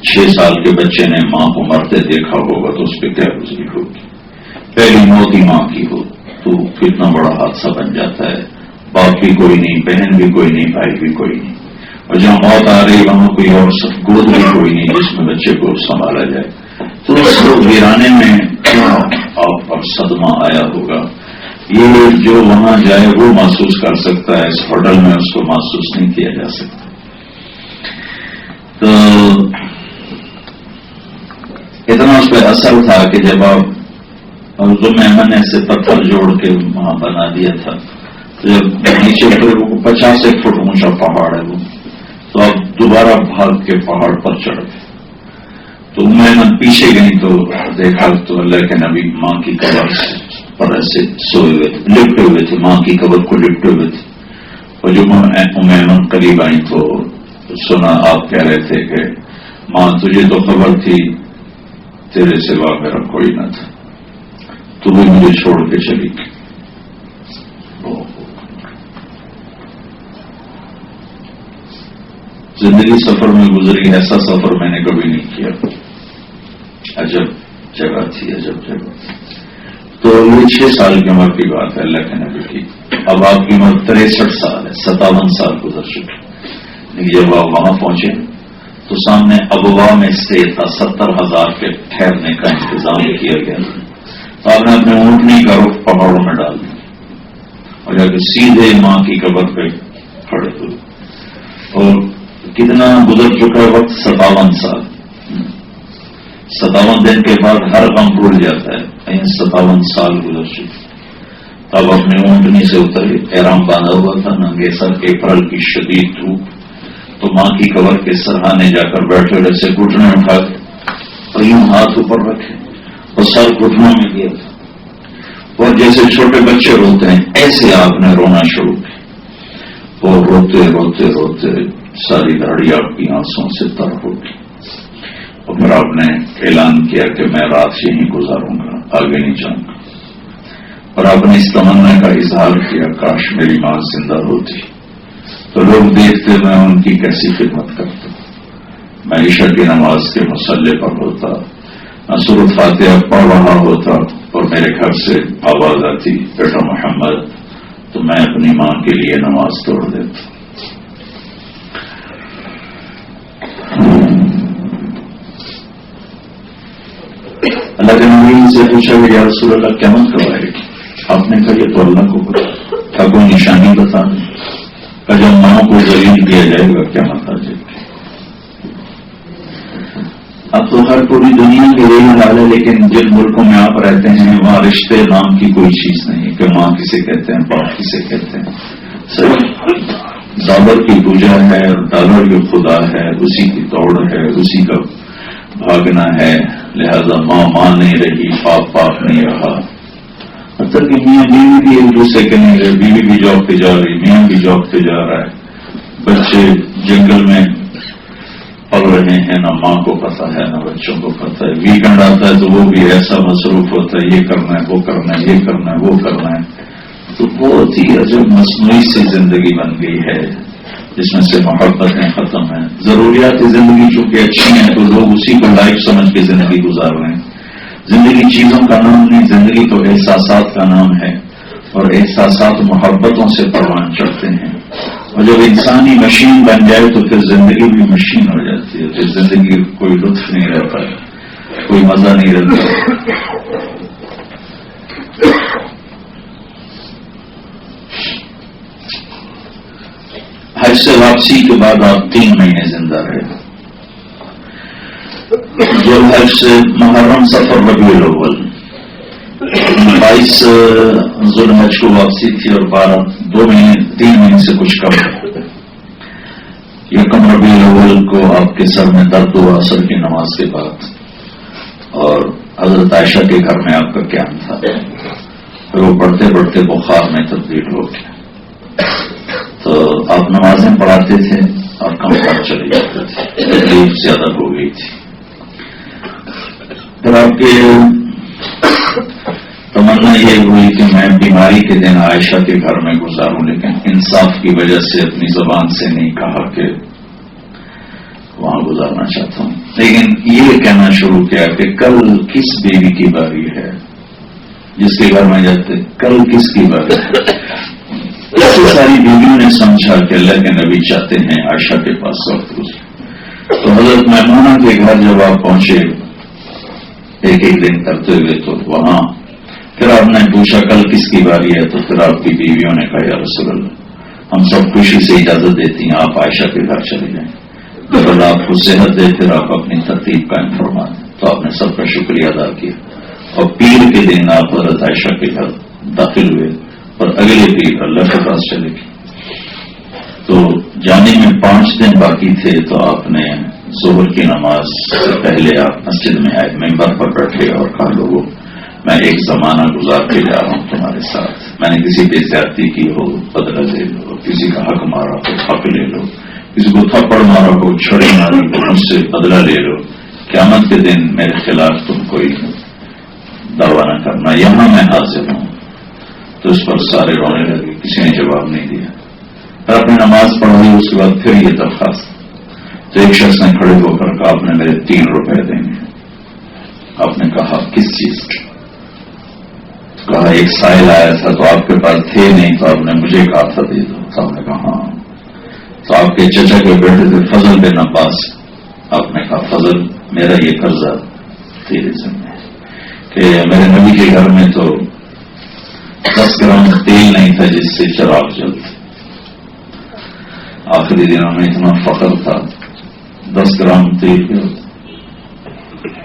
6 سال کے بچے نے ماں کو مرتے دیکھا ہوگا تو اس پہ کیا گزری ہوگی۔ پہلی موت ہی ماں کی ہو تو کتنا بڑا حادثہ بن جاتا ہے۔ باپ بھی کوئی نہیں، بہن بھی کوئی نہیں، بھائی بھی کوئی نہیں، اور جہاں موت آ رہی وہاں کوئی اور گود بھی کوئی نہیں جس میں بچے کو سنبھالا جائے۔ تو اس ویرانے میں کیا آپ پر صدمہ آیا ہوگا، یہ جو وہاں جائے وہ محسوس کر سکتا ہے، اس ہوٹل میں اس کو محسوس نہیں کیا جا سکتا۔ تو اتنا اس پہ اثر تھا کہ جب آپ میں نے ایسے پتھر جوڑ کے وہاں بنا دیا تھا، تو جب نیچے اترے وہ 50 فٹ اونچا پہاڑ ہے وہ، تو آپ دوبارہ بھاگ کے پہاڑ پر چڑھ گئے۔ تو میں پیچھے گئی تو دیکھا تو اللہ کے نبی ماں کی قبر پر ایسے سوئے ہوئے تھے، لپٹے ہوئے تھے، ماں کی قبر کو لپٹے ہوئے تھے۔ اور جو ام قریب آئی تو سنا آپ کہہ رہے تھے کہ ماں تجھے تو خبر تھی تیرے سوا میرا کوئی نہ تھا، تو وہ مجھے چھوڑ کے چلی گئی۔ زندگی سفر میں گزری، ایسا سفر میں نے کبھی نہیں کیا. عجب جگہ تھی، عجب جگہ تھی. تو یہ 6 سال کی عمر کی بات ہے اللہ کے نبی کی. اب آپ کی عمر 63 سال ہے، 57 سال گزر چکے. لیکن جب آپ وہاں پہنچے تو سامنے ابوا میں اسٹے تھا، 70,000 کے ٹھہرنے کا انتظام کیا گیا. تو آپ نے اپنے اونٹنی کا رخ پہاڑوں میں ڈال دیا اور جا کے سیدھے ماں کی قبر پہ کھڑے ہوئے. اور کتنا گزر چکا ہے وقت؟ 57 سال. 57 دن کے بعد ہر غم بھول جاتا ہے. 57 سال گزر چکے. تب اپنے اونٹنی سے اترے، احرام باندھا ہوا تھا، ننگے سر، اپریل کی شدید دھوپ. تو ماں کی قبر کے سرہانے جا کر بیٹھے، جیسے گھٹنے اٹھا کے اور یوں ہاتھ اوپر رکھے اور سر گھٹنوں میں دیا تھا. اور جیسے چھوٹے بچے روتے ہیں ایسے آپ نے رونا شروع کیا. اور روتے روتے روتے ساری داڑھی آپ کی آنسوں سے تر ہو گئی. اور پھر آپ نے اعلان کیا کہ میں رات یہیں گزاروں گا، آگے نہیں جاؤں گا. اور آپ نے اس تمنا کا اظہار کیا، کاش میری ماں زندہ ہوتی تو لوگ دیکھتے میں ان کی کیسی خدمت کرتا. میں عشاء کی نماز کے مصلے پر ہوتا، سورۃ فاتحہ پڑھ رہا ہوتا اور میرے گھر سے آواز آتی بیٹا محمد، تو میں اپنی ماں کے لیے نماز توڑ دیتا. اللہ کے نبی سے پوچھا کہ یا رسول اللہ قیامت کب آئے گی؟ آپ نے کہا یہ تو اللہ کو پتا. کیا کوئی نشانی بتا دیں؟ کہ جب ماں کو ذلیل کیا جائے گا قیامت آ جائے گی. اب تو ہر پوری دنیا کے یہی حال ہے، لیکن جن ملکوں میں آپ رہتے ہیں وہاں رشتے نام کی کوئی چیز نہیں کہ ماں کسے کہتے ہیں، باپ کسے کہتے ہیں. صرف ڈالر کی پوجا ہے، ڈالر کی خدا ہے، اسی کی دوڑ ہے، اسی کا بھاگنا ہے. لہذا ماں ماں نہیں رہی، باپ باپ نہیں رہا. مطلب کہ میاں بیوی بھی ایک دوسرے کے نہیں رہے. بیوی بھی جاب پہ جا رہی، میاں بھی جاب پہ جا رہا ہے. بچے جنگل میں پل رہے ہیں، نہ ماں کو پتا ہے نہ بچوں کو پتا ہے. ویکینڈ آتا ہے تو وہ بھی ایسا مصروف ہوتا ہے، یہ کرنا ہے وہ کرنا ہے، یہ کرنا ہے وہ کرنا ہے. تو بہت ہی عجب مصنوعی سی زندگی بن گئی ہے جس میں سے محبتیں ختم ہیں. ضروریات زندگی چونکہ اچھی ہیں تو لوگ اسی کو لائف سمجھ کے زندگی گزار رہے ہیں. زندگی چیزوں کا نام نہیں، زندگی تو احساسات کا نام ہے، اور احساسات محبتوں سے پروان چڑھتے ہیں. اور جب انسانی مشین بن جائے تو پھر زندگی بھی مشین ہو جاتی ہے. پھر زندگی کوئی لطف نہیں رہتا ہے، کوئی مزہ نہیں رہتا. حج سے واپسی کے بعد آپ 3 مہینے زندہ رہے. جو حج سے محرم، صفر، ربیع الاول، 22 ذوالحج کو واپسی تھی اور 2 مہینے 3 مہینے سے کچھ کم. یکم ربیع الاول کو آپ کے سر میں درد ہوا عصر کی نماز کے بعد، اور حضرت عائشہ کے گھر میں آپ کا قیام تھا. پھر وہ بڑھتے بڑھتے بخار میں تبدیل ہو گیا. تو آپ نمازیں پڑھاتے تھے اور کم پر چلے جاتے تھے، تکلیف زیادہ ہو گئی تھی. پھر آپ کے تمنا یہ ہوئی کہ میں بیماری کے دن عائشہ کے گھر میں گزاروں، لیکن انصاف کی وجہ سے اپنی زبان سے نہیں کہا کہ وہاں گزارنا چاہتا ہوں. لیکن یہ کہنا شروع کیا کہ کل کس بیوی کی باری ہے جس کے گھر میں جاتے، کل کس کی باری ہے. ایسی ساری بیویوں نے سمجھا کہ اللہ کے نبی چاہتے ہیں عائشہ کے پاس وقت گزرے. تو حضرت میمونہ کے گھر جب آپ پہنچے ایک ایک دن کرتے ہوئے، تو وہاں پھر آپ نے پوچھا کل کس کی باری ہے. تو پھر آپ کی بیویوں نے کہا یا رسول اللہ، ہم سب خوشی سے اجازت دیتی ہیں آپ عائشہ کے گھر چلے جائیں. جب اللہ آپ کو صحت دے پھر آپ اپنی ترتیب قائم فرما دیں. تو آپ نے سب کا شکریہ ادا کیا اور پیر کے دن آپ حضرت عائشہ کے گھر داخل ہوئے اور اگلے پیر اللہ کے پاس چلے گئے. تو جانے میں 5 دن باقی تھے تو آپ نے ظہر کی نماز سے پہلے آپ مسجد میں آئے، ممبر پر بیٹھے اور کہا لوگوں میں ایک زمانہ گزار کے جا رہا ہوں تمہارے ساتھ. میں نے کسی پہ زیادتی کی ہو بدلہ لے لو، کسی کا حق مارا ہو حق لے لو، کسی کو تھپڑ مارا ہو چھڑی ماری ہو مجھ سے بدلہ لے لو. قیامت کے دن میرے خلاف تم کوئی دعویٰ نہ کرنا، یہاں میں حاضر ہوں. تو اس پر سارے رونے لگے، کسی نے جواب نہیں دیا. پھر اپنی نماز پڑھ لی. اس کے بعد پھر یہ درخواست تو ایک شخص نے کھڑے ہو کر کہا آپ نے میرے 3 روپے دیں گے. آپ نے کہا کس چیز کے؟ کہا ایک سائل آیا تھا تو آپ کے پاس تھے نہیں تو آپ نے مجھے کہا تھا دے دو. تو آپ نے کہا ہاں. تو آپ کے چچا کے بیٹے تھے فضل بن عباس. آپ نے کہا فضل میرا یہ قرضہ تیرے ذمہ ہے کہ میرے نبی کے گھر میں تو 10 گرام تیل نہیں تھا جس سے چراغ جلتے. آخری دنوں میں اتنا فخر تھا 10 گرام تیل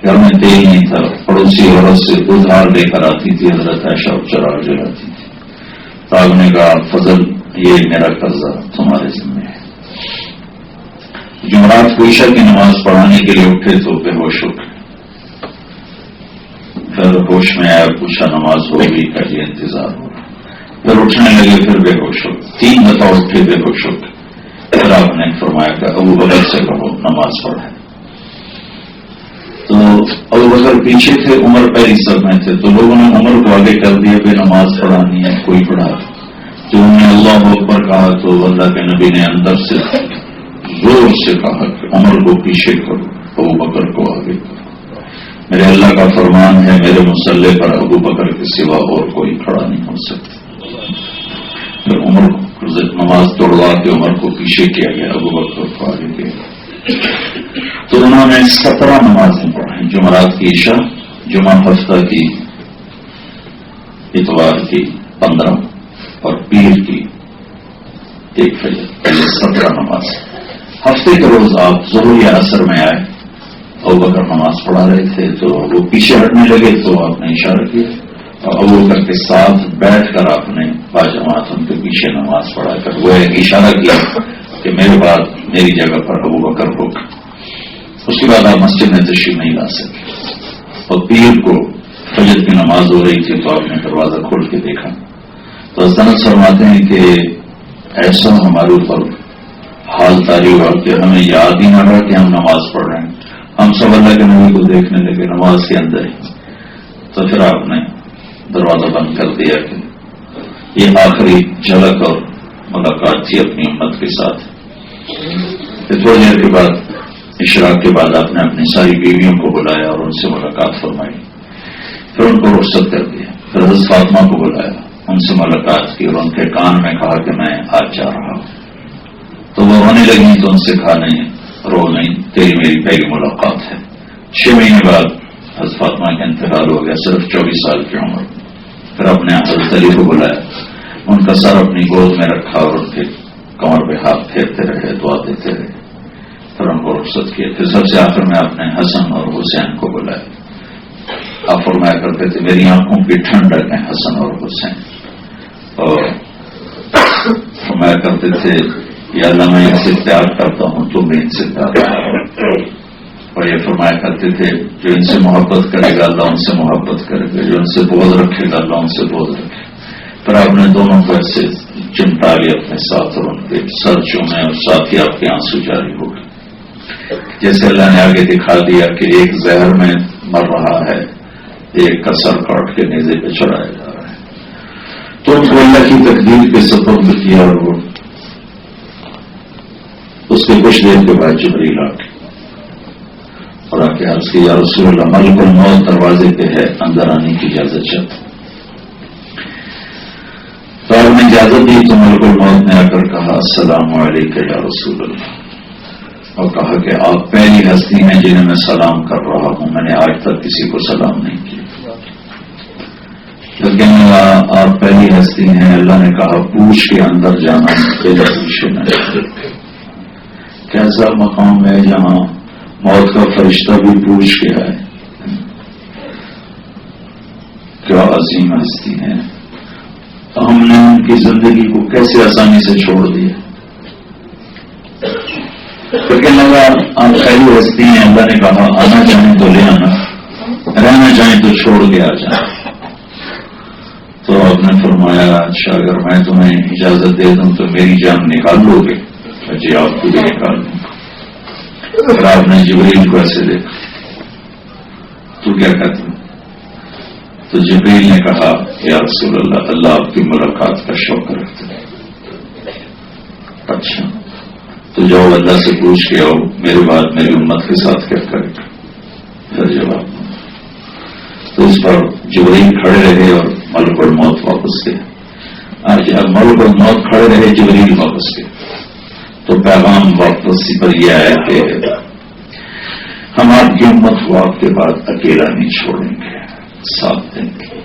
گھر میں تیل نہیں تھا. پڑوسی عورت سے ادھار لے کر آتی تھی حضرت عائشہ اور چراغ جلاتی تھی. تو آپ نے کہا فضل یہ میرا قرضہ تمہارے ذمہ ہے. جمعرات کو عشاء کی نماز پڑھانے کے لیے اٹھے تو بے ہوش ہو گئے. پھر ہوش میں آیا پوچھا نماز ہوگی کا یہ انتظار ہو رہا. پھر اٹھنے لگے پھر بے ہوش ہو گئے. 3 دفعہ اٹھے بے ہوش ہو گئے. پھر آپ نے فرمایا کہ ابو بکر سے کہو نماز پڑھائے. تو ابو بکر پیچھے تھے عمر پہلی سب میں تھے. تو لوگوں نے عمر کو آگے کر دیا کہ نماز پڑھانی ہے کوئی پڑھا. تو انہوں نے اللہ اکبر کہا تو اللہ کے نبی نے اندر سے زور سے کہا کہ عمر کو پیچھے کرو ابو بکر کو آگے کرو. میرے اللہ کا فرمان ہے میرے مسلح پر ابو بکر کے سوا اور کوئی کھڑا نہیں ہو سکتا. پھر عمر کو نماز توڑوا کے عمر کو پیچھے کیا گیا ابو بکر کو آگے کیا. تو انہوں نے 17 نمازیں پڑھائیں. جمعرات کی عشاء، جمعہ ہفتہ کی، اتوار کی 15 اور پیر کی 1 فجر. 17 نماز. ہفتے کے روز آپ ظہر یا عصر میں آئے. ابو بکر نماز پڑھا رہے تھے تو وہ پیچھے ہٹنے لگے تو آپ نے اشارہ کیا اور ابو بکر کے ساتھ بیٹھ کر آپ نے باجماعت ان کے پیچھے نماز پڑھا کر وہ ایک اشارہ کیا کہ میرے بعد میری جگہ پر ابو بکر ہوگا. اس کے بعد آپ مسجد میں تشریف نہیں لا سکے. اور پیر کو فجر کی نماز ہو رہی تھی تو آپ نے دروازہ کھول کے دیکھا. تو حضرت فرماتے ہیں کہ ایسا ہمارے اوپر حال طاری ہوا کہ ہمیں یاد ہی نہ رہا کہ ہم نماز پڑھ رہے ہیں. ہم سب اللہ کے نبی کو دیکھنے لگے نماز کے اندر ہی. تو پھر آپ نے دروازہ بند کر دیا کہ یہ آخری جھلک اور ملاقات تھی اپنی امت کے ساتھ. پھر تھوڑی دیر کے بعد اشراق کے بعد آپ نے اپنی ساری بیویوں کو بلایا اور ان سے ملاقات فرمائی. پھر ان کو رخصت کر دیا. پھر حضرت فاطمہ کو بلایا ان سے ملاقات کی اور ان کے کان میں کہا کہ میں آج جا رہا ہوں. تو وہ رونے لگی تو ان سے کہا نہیں رو نہیں تیری میری پہلی ملاقات ہے. 6 مہینے بعد حضرت فاطمہ کا انتقال ہو گیا صرف 24 سال کی عمر. پھر اپنے حضرت علی کو بلایا ان کا سر اپنی گود میں رکھا اور ان کے کمر پہ ہاتھ پھیرتے رہے دعا دیتے رہے. پھر ان کو رخصت کیا. پھر سب سے آخر میں اپنے حسن اور حسین کو بلایا. آپ فرمایا کرتے تھے میری آنکھوں کی ٹھنڈک ہیں حسن اور حسین. اور فرمایا کرتے تھے یا اللہ میں ان سے پیار کرتا ہوں تم بھی ان سے پیار کرو. اور یہ فرمایا کرتے تھے جو ان سے محبت کرے گا اللہ ان سے محبت کرے گا، جو ان سے بغض رکھے گا اللہ ان سے بغض رکھے. پھر آپ نے دونوں کو ایسے چمٹا لیا اپنے ساتھ اور ان کے سر چومے اور ساتھ ہی آپ کے آنسو جاری ہو گئے. جیسے اللہ نے آگے دکھا دیا کہ ایک زہر میں مر رہا ہے، ایک کا سر کاٹ کے نیزے پہ چڑھایا جا رہا ہے. تو ان کو اللہ کی تقدیر کے سپرد کیا اور وہ اس کے کچھ دیر کے بعد جبریل آ کے اور آ کے عرض کی یا رسول اللہ ملک الموت دروازے پہ ہے اندر آنے کی اجازت چاہتے. تو آپ نے اجازت دی تو ملک الموت نے آ کر کہا السلام علیکم یا رسول اللہ اور کہا کہ آپ پہلی ہستی ہیں جنہیں میں سلام کر رہا ہوں. میں نے آج تک کسی کو سلام نہیں کیا لیکن آپ پہلی ہستی ہیں. اللہ نے کہا پوچھ کے اندر جانا پوچھے نہیں. کیسا مقام ہے جہاں موت کا فرشتہ بھی پوچھ کے آئے. کیا عظیم ہستی ہے. ہم نے ان کی زندگی کو کیسے آسانی سے چھوڑ دیا. لیکن اگر آپ پہلی ہستی ہیں اللہ نے کہا آنا چاہیں تو لے آنا، رہنا چاہیں تو چھوڑ کے آ جانا. تو آپ نے فرمایا اچھا اگر میں تمہیں اجازت دے دوں تو میری جان نکال لو گے؟ جی آپ کو بھی نکال دوں گا. پھر آپ نے جبریل کو ایسے دیکھا تو کیا کہتے ہیں؟ تو جبریل نے کہا یا رسول اللہ اللہ آپ کی ملاقات کا شوق رکھتے ہیں. اچھا تو جاؤ اللہ سے پوچھ کے آؤ میرے بعد میری امت کے ساتھ کیا کرے گا. پھر جواب تو اس پر جبرائیل کھڑے رہے اور ملک الموت واپس گئے. آج ملک الموت کھڑے رہے، جبرائیل واپس گئے. تو پیغام واپسی پر یہ آیا کہ ہم آپ کی امت کو آپ کے بعد اکیلا نہیں چھوڑیں گے، ساتھ دیں گے.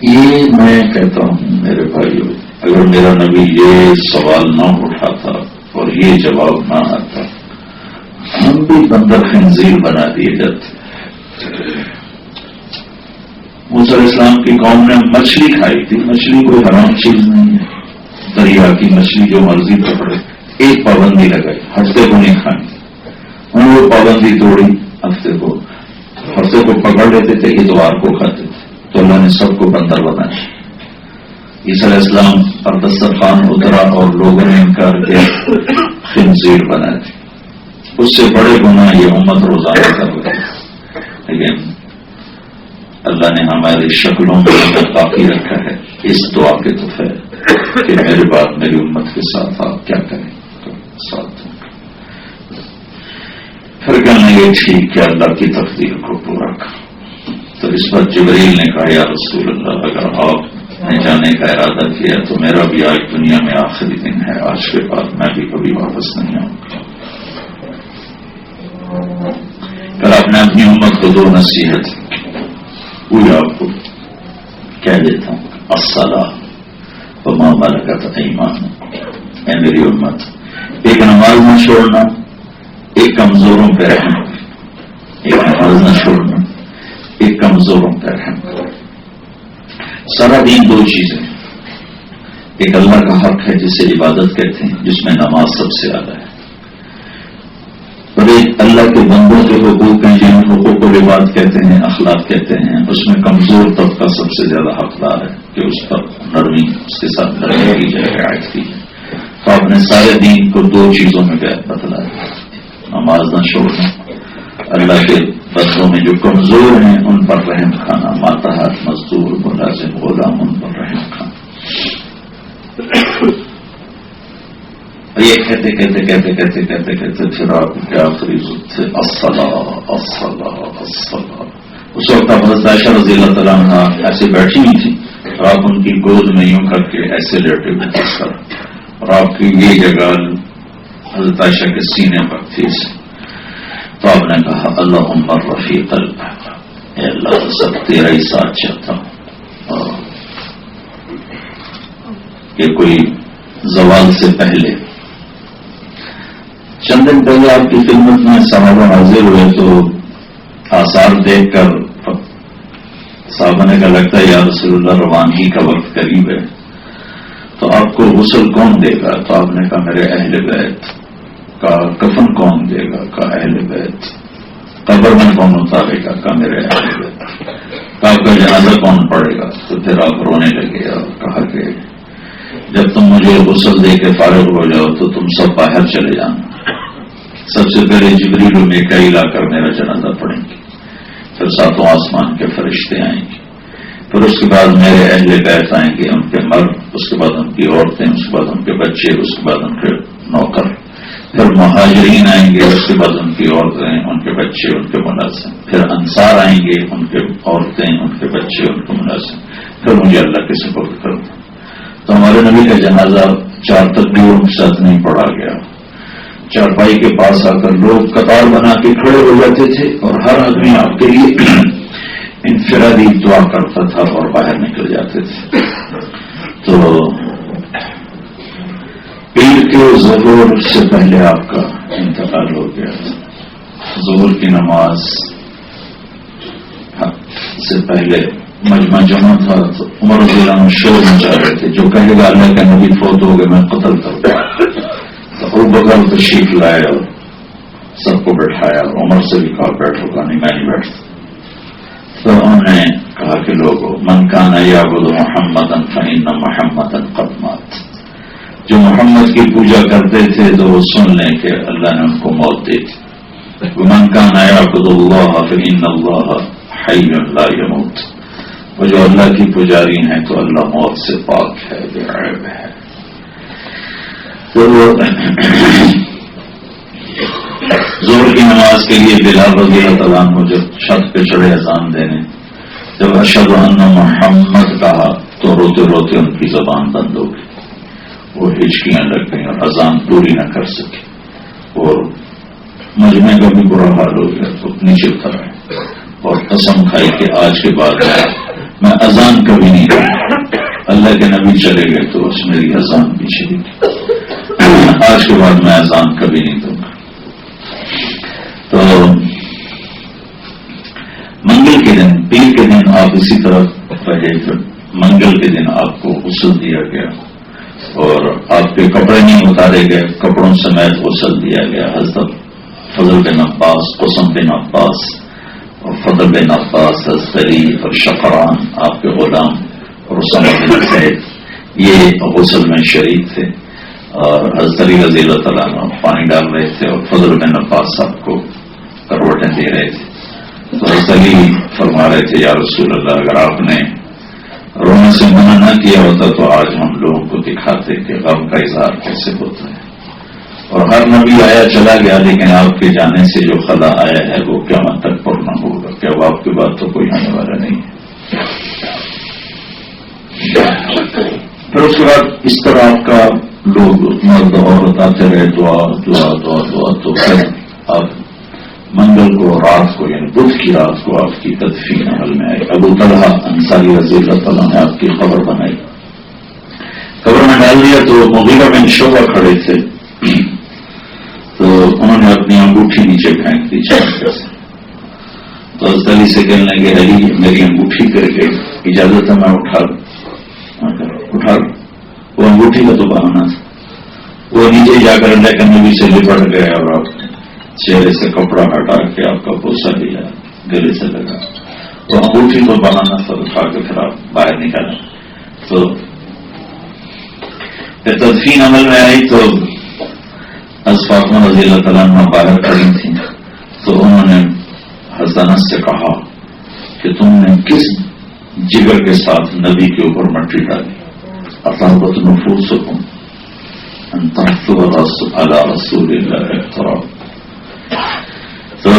یہ میں کہتا ہوں میرے بھائیو، اگر میرا نبی یہ سوال نہ اٹھاتا اور یہ جواب نہ آتا، ہم بھی بندر خنزیر بنا دیے جاتے. موسیٰ علیہ السلام کی قوم نے مچھلی کھائی تھی. مچھلی کوئی حرام چیز نہیں ہے، دریا کی مچھلی جو مرضی پکڑے. ایک پابندی لگائی، ہفتے کو نہیں کھانی. انہوں نے وہ پابندی توڑی، ہفتے کو پکڑ لیتے تھے، اتوار کو کھاتے تھے. تو اللہ نے سب کو بندر بنایا. عیسیٰ علیہ السلام پر دسترخوان اترا اور لوگوں نے انکار کیا، خنزیر بنا دی. اس سے بڑے گناہ یہ امت روزانہ کر رہی ہے. لیکن اللہ نے ہماری شکلوں میں باقی رکھا ہے اس دعا کے تحفے کہ میرے بعد میری امت کے ساتھ آپ کیا کریں تو ساتھ. پھر کہنا یہ ٹھیک ہے اللہ کی تقدیر کو پورا کر. تو اس پر جبرائیل نے کہا یا رسول اللہ، اگر آپ نے جانے کا ارادہ کیا تو میرا بھی آج دنیا میں آخری دن ہے، آج کے بعد میں بھی کبھی واپس نہیں آؤں گا. کل آپ نے اپنی امت کو دو نصیحت پوری آپ کو کہہ دیتا ہوں، الصلاۃ وما ملکت ایمانکم. اے میری امت، ایک نماز نہ چھوڑنا، ایک کمزوروں پہ رحم. ایک نماز نہ چھوڑنا، ایک کمزوروں پہ رحم. سارا دین دو چیزیں، ایک اللہ کا حق ہے جسے عبادت کہتے ہیں، جس میں نماز سب سے زیادہ ہے، اور ایک اللہ کے بندوں کے حقوق ہیں جن حقوق و عباد کہتے ہیں، اخلاق کہتے ہیں. اس میں کمزور طبقہ سب سے زیادہ حقدار ہے کہ اس پر نرمی، اس کے ساتھ نرمی کی جائے، رعایت کی جائے. تو آپ نے سارے دین کو دو چیزوں میں بتلایا، نماز نہ چھوڑنا، اللہ کے بندوں میں جو کمزور ہیں ان پر رحم کھانا، ماتحت، مزدور، ملازم، غلام، ان پر رحم کھانا. یہ کہتے کہتے کہتے کہتے کہتے کہتے پھر آپ کے آخری ضد سے الصلاۃ الصلاۃ الصلاۃ. اس وقت حضرت عائشہ رضی اللہ تعالیٰ عنہ ایسے بیٹھی ہوئی تھی اور آپ ان کی گود میں یوں کر کے ایسے لیٹے ہوئے اس طرح، اور آپ کی یہ جگہ حضرت عائشہ کے سینے پر تھی. تو آپ نے کہا اللہم الرفیق الاعلی، اے اللہ سب تیرا ہی ساتھ چاہتا ہوں. یہ کوئی زوال سے پہلے چند دن پہلے آپ کی خدمت میں صحابہ حاضر ہوئے تو آثار دیکھ کر صحابہ نے کہا لگتا ہے یا رسول اللہ روانگی کا وقت قریب ہے، تو آپ کو غسل کون دے گا؟ تو آپ نے کہا میرے اہل بیت. کا کفن کون دے گا؟ کا اہل بیت. قبر میں کون اتارے گا؟ کا میرے اہل بیت. آپ کا جنازہ کون پڑے گا؟ تو پھر آپ رونے لگے اور کہا کہ جب تم مجھے غسل دے کے فارغ ہو جاؤ تو تم سب باہر چلے جانا، سب سے پہلے جبریل و میکائیل آ کر میرا جنازہ پڑھیں گے، پھر ساتوں آسمان کے فرشتے آئیں گے، پھر اس کے بعد میرے اہل بیت آئیں گے، ان کے مرد، اس کے بعد ان کی عورتیں، اس کے بعد ان کے بچے، اس کے بعد ان کے نوکر، پھر مہاجرین آئیں گے، اس کے بعد ان کی عورتیں، ان کے بچے، ان کے ملازم، پھر انصار آئیں گے، ان کے عورتیں، ان کے بچے، ان کے ملازم، پھر مجھے اللہ کے سپرد کروں. تو ہمارے نبی کا جنازہ 4 تکبیروں کے ساتھ نہیں پڑھا گیا. چارپائی کے پاس آ کر لوگ قطار بنا کے کھڑے ہو جاتے تھے اور ہر آدمی آپ کے لیے انفرادی دعا کرتا تھا اور باہر نکل جاتے تھے. تو عید کے ظہور سے پہلے آپ کا انتقال ہو گیا. ظہور کی نماز سے پہلے مجمع جمع تھا تو عمر رضی اللہ عنہ شور مچا رہے تھے، جو کہے گا اللہ کا نبی فوت ہو گئے میں قتل کروں. تو ابو بکر تشریف لائے اور سب کو بٹھایا، عمر سے بھی کہا بیٹھو، کہا نہیں میں نہیں بیٹھتا. تو انہوں نے کہا کہ لوگوں من کان یعبد محمدا فإن محمدا قد مات. جو محمد کی پوجا کرتے تھے تو وہ سن لیں کہ اللہ نے ان کو موت دے دی. من کان یعبد اللہ فإن اللہ حی لا یموت. وہ جو اللہ کی پجاری ہیں تو اللہ موت سے پاک ہے، بے عیب ہے. تو ظہر کی نماز کے لیے بلال رضی اللہ تعالیٰ عنہ جب چھت پہ چڑھے اذان دینے، جب اشہد ان محمد کہا تو روتے روتے ان کی زبان بند ہو گئی، وہ ہچکیاں لگ گئیں اور اذان پوری نہ کر سکے، اور مجمع کا بھی برا حال ہو گیا تو نیچے اتر آئے اور قسم کھائی کہ آج کے بعد میں اذان کبھی نہیں دوں، اللہ کے نبی چلے گئے تو اس میری اذان بھی چلی گئی، آج کے بعد میں اذان کبھی نہیں دوں گا۔ تو منگل کے دن، پیر کے دن آپ اسی طرح رہے، پھر منگل کے دن آپ کو غسل دیا گیا اور آپ کے کپڑے نہیں اتارے گئے، کپڑوں سمیت غسل دیا گیا۔ حضرت فضل بن عباس، قسم بن عباس اور فضل بن عباس، حضرت علی اور شقران آپ کے غلام اور اسامہ بن زید یہ غسل میں شریک تھے، اور حضرت علی رضی اللہ تعالیٰ عنہ پانی ڈال رہے تھے اور فضل بن عباس صاحب کو کروٹیں دے رہے تھے۔ تو حضرت علی فرما رہے تھے یا رسول اللہ، اگر آپ نے رونے سے منع نہ کیا ہوتا تو آج ہم لوگوں کو دکھاتے کہ غم کا اظہار کیسے ہوتا ہے، اور ہر نبی آیا چلا گیا لیکن آپ کے جانے سے جو خلا آیا ہے وہ قیامت تک پر نہ ہوگا، کہ اب آپ کے بعد تو کوئی آنے والا نہیں ہے۔ پھر اس کے بعد اس طرح آپ کا لوگ مرد عورت آتے رہے، دعا دعا دعا دعا، تو پھر آپ منگل کو رات کو یعنی بدھ کی رات کو آپ کی تدفین عمل میں آئی۔ ابو طلحہ انصاری رضی اللہ تعالیٰ نے آپ کی خبر بنائی، خبر میں ڈال دیا تو مغیرہ بن شعبہ کھڑے تھے، تو انہوں نے اپنی انگوٹھی نیچے پھینک دی چاہتے سے، تو حضرت علی سے کہنے لگے علی میری انگوٹھی کر کے اجازت ہے میں اٹھا وہ انگوٹھی کا تو بہانا تھا، وہ نیچے جا کر اللہ کے نبی سے لپٹ گئے اور آپ چہرے سے کپڑا ہٹا کے آپ کا بوسہ لیا، گلے سے لگا، تو انگوٹھی کو بہانا تھا، اٹھا کے پھر آپ باہر نکالا۔ تو پھر تدفین عمل میں آئی تو فاطمہ رضی اللہ تعالیٰ عنہ باہر کھڑی تھیں، تو انہوں نے حسن سے کہا کہ تم نے کس جگر کے ساتھ نبی کے اوپر مٹی ڈالی، اطابت نفوسکم ان تحفظوا علی رسول اللہ احترام۔ تو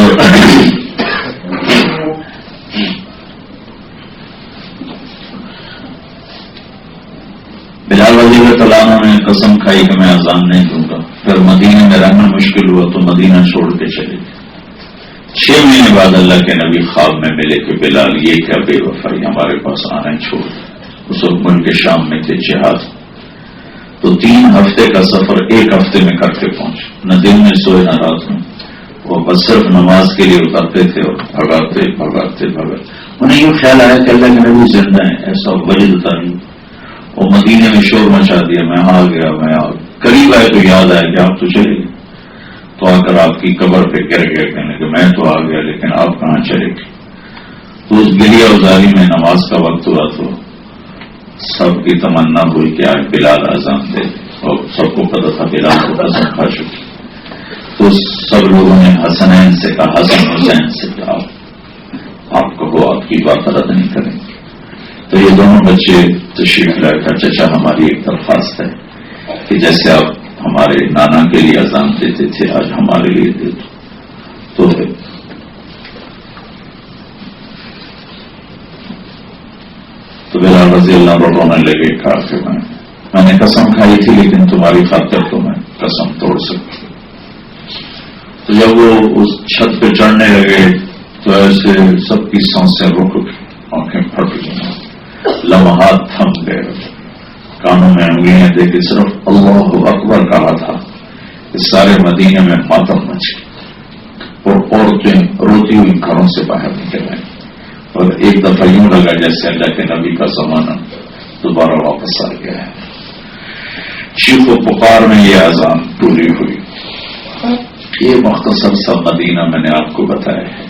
بلال رضی اللہ تعالیٰ عنہ نے قسم کھائی کہ میں اذان نہیں دوں گا، پھر مدینے میں رہنا مشکل ہوا تو مدینہ چھوڑ کے چلے گئے۔ 6 مہینے بعد اللہ کے نبی خواب میں ملے کہ بلال یہ کیا بے وفائی، ہمارے پاس آنا چھوڑ، اس وقت ملک شام میں تھے، جہاد، تو 3 ہفتے کا سفر 1 ہفتے میں کر کے پہنچے، نہ دن میں سوئے نہ رات میں، وہ بس صرف نماز کے لیے اترتے تھے اور بھگاتے بھگاتے بھگاتے، انہیں یہ خیال آیا کہ اللہ کے نبی زندہ ہیں، ایسا وجد تاری، وہ مدینے میں شور مچا دیا، میں آ گیا، میں قریب آئے تو یاد آیا کہ آپ تو چلے گئے، تو آ کر آپ کی قبر پہ گر گئے، کہنے کہ میں تو آ گیا لیکن آپ کہاں چلے گئے۔ تو اس گلیہ ازاری میں نماز کا وقت ہوا تو سب کی تمنا ہوئی کہ آج بلال اذان دے، اور سب کو پتا تھا بلال کو قسم کھا چکی، تو سب لوگوں نے حسنین سے کہا، حسن حسین سے کہا آپ کہو آپ کی بات رد نہیں کریں گے۔ تو یہ دونوں بچے تشریف لائے کر چچا ہماری ایک درخواست ہے کہ جیسے آپ ہمارے نانا کے لیے اذان دیتے تھے آج ہمارے لیے دے دو۔ تو بلال رضی اللہ عنہ رونے لگے، کہا کہ میں نے قسم کھائی تھی لیکن تمہاری خاطر تو میں قسم توڑ سکتی۔ تو جب وہ اس چھت پہ چڑھنے لگے تو ایسے سب کی سانسیں رک گئی، آنکھیں پھٹ گئی، لمحات تھم گئے، کانوں میں انگلیاں دے کے صرف اللہ اکبر کہا تھا کہ سارے مدینے میں ماتم مچ گئی اور عورتیں روتی ہوئی گھروں سے باہر نکل آئیں، اور ایک دفعہ یوں لگا جیسے اللہ کے نبی کا زمانہ دوبارہ واپس آ گیا ہے۔ چیخ و پکار میں یہ اذان پوری ہوئی۔ یہ مختصر سا مدینہ میں نے آپ کو بتایا ہے،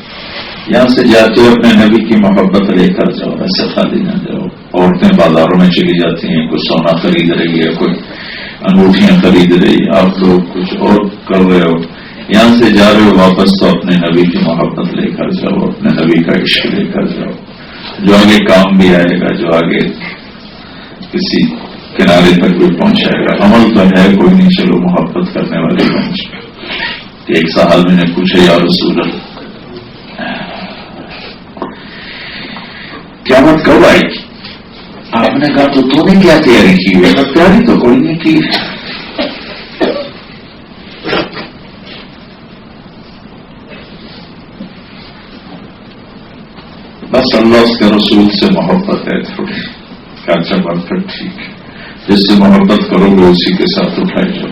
یہاں سے جاتے ہو اپنے نبی کی محبت لے کر جاؤ، ایسے خالی نہ جاؤ۔ عورتیں بازاروں میں چلی جاتی ہیں، کوئی سونا خرید رہی ہے، کوئی انگوٹھیاں خرید رہی ہے، آپ لوگ کچھ اور کر رہے ہو، یہاں سے جا رہے ہو واپس تو اپنے نبی کی محبت لے کر جاؤ، اپنے نبی کا عشق لے کر جاؤ، جو آگے کام بھی آئے گا، جو آگے کسی کنارے تک بھی پہنچائے گا۔ عمل تو ہے کوئی نہیں، چلو محبت کرنے والے پہنچ کہ ایک صحابی نے پوچھا یا رسول اللہ قیامت کب آئے گی؟ آپ نے کہا تو نے کیا تیاری کی ہے؟ تیاری تو کوئی نہیں کی. بس اللہ اس کے رسول سے محبت ہے تھوڑی. اچھا بات پھر ٹھیک ہے، جس سے محبت کرو گے اسی کے ساتھ اٹھائے جاؤ.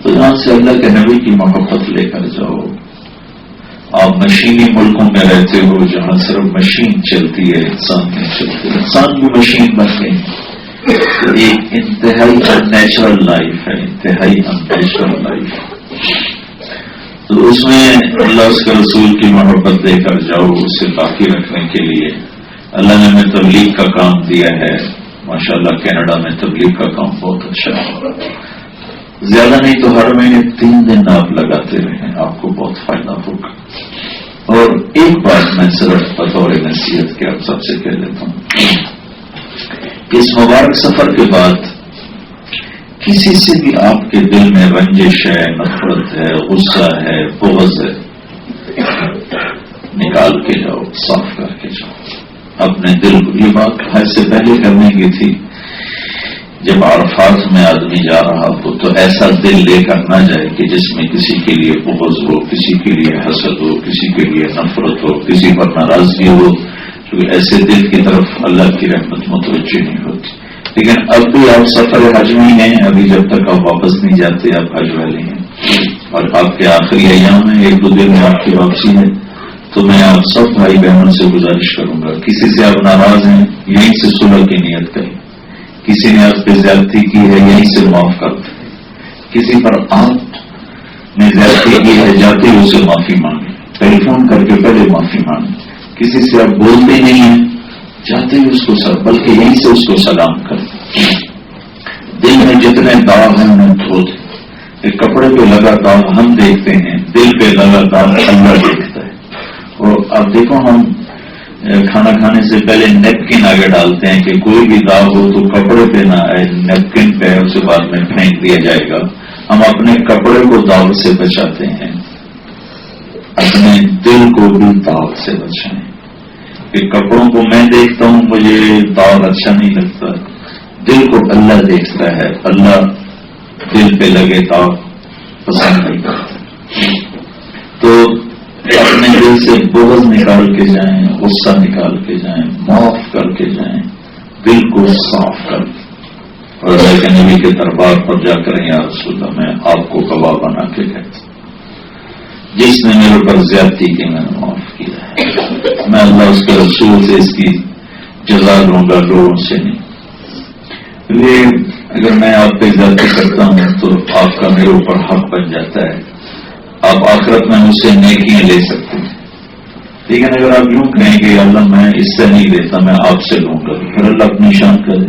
تو یہاں سے اللہ کے نبی کی محبت لے کر جاؤ. آپ مشینی ملکوں میں رہتے ہو جہاں صرف مشین چلتی ہے، انسان نہیں چلتی. انسان بھی مشین بن گئی. ایک انتہائی ان نیچرل لائف ہے، انتہائی ان نیچرل لائف. تو اس میں اللہ اس کے رسول کی محبت دے کر جاؤ. اسے باقی رکھنے کے لیے اللہ نے ہمیں تبلیغ کا کام دیا ہے. ماشاءاللہ کینیڈا میں تبلیغ کا کام بہت اچھا ہے. زیادہ نہیں تو ہر مہینے 3 دن آپ لگاتے رہیں، آپ کو بہت فائدہ ہوگا. اور ایک بات میں صرف بطور نصیحت کے آپ سب سے کہہ دیتا ہوں کہ اس مبارک سفر کے بعد کسی سے بھی آپ کے دل میں رنجش ہے، نفرت ہے، غصہ ہے، بغض ہے، نکال کے جاؤ، صاف کر کے جاؤ اپنے دل کو. یہ بات حج سے پہلے کرنے کی تھی. جب عرفات میں آدمی جا رہا ہو تو ایسا دل لے کر نہ جائے کہ جس میں کسی کے لیے بغض ہو، کسی کے لیے حسد ہو، کسی کے لیے نفرت ہو، کسی پر ناراضگی ہو. کیونکہ ایسے دل کی طرف اللہ کی رحمت متوجہ نہیں ہوتی. لیکن اب بھی آپ سفر حج میں ہیں. ابھی جب تک آپ واپس نہیں جاتے آپ حج والے ہیں اور آپ کے آخری ایام میں 1-2 دن میں آپ کی واپسی ہے. تو میں آپ سب بھائی بہنوں سے گزارش کروں گا، کسی سے آپ ناراض ہیں یہیں سے صلح کی نیت کریں. کسی نے آپ پہ زیادتی کی ہے یہیں سے معاف کر دیں. کسی پر آپ نے زیادتی کی ہے جاتے ہی اسے معافی مانگیں. ٹیلی فون کر کے پہلے معافی مانگیں. کسی سے آپ بولتے نہیں ہیں جاتے ہی اس کو بلکہ یہیں سے اس کو سلام کر دیں. دل میں جتنے داغ ہیں انہیں دھو دیں. ایک کپڑے پہ لگا داغ ہم دیکھتے ہیں، دل پہ لگا داغ اللہ دیکھتا ہے. اور اب دیکھو ہم کھانا کھانے سے پہلے نیپکن آگے ڈالتے ہیں کہ کوئی بھی داغ ہو تو کپڑے پہ نہ آئے، نیپکن پہ اسے بعد میں پھینک دیا جائے گا. ہم اپنے کپڑے کو داغ سے بچاتے ہیں، اپنے دل کو بھی داغ سے بچائیں. کہ کپڑوں کو میں دیکھتا ہوں مجھے داغ اچھا نہیں لگتا، دل کو اللہ دیکھتا ہے. اللہ دل پہ لگے داغ پسند نہیں کرتا. تو اپنے دل سے بغض نکال کے جائیں، غصہ نکال کے جائیں، معاف کر کے جائیں، دل کو صاف کر دیں. اور اللہ کے نبی کے دربار پر جا کر یا رسول اللہ میں آپ کو گواہ بنا کے کہتا ہوں جس نے میرے پر زیادتی کی میں نے معاف کیا ہے. میں اللہ اس کے رسول سے اس کی جزا دوں گا، لوگوں سے نہیں. اگر میں آپ پہ زیادتی کرتا ہوں تو آپ کا میرے اوپر حق بن جاتا ہے. آپ آخرت میں مجھ سے نیکیاں لے سکتے ہیں. لیکن اگر آپ یوں کہیں کہ اللہ میں اس سے نہیں لیتا میں آپ سے لوں گا، پھر اللہ اپنی شان کرے.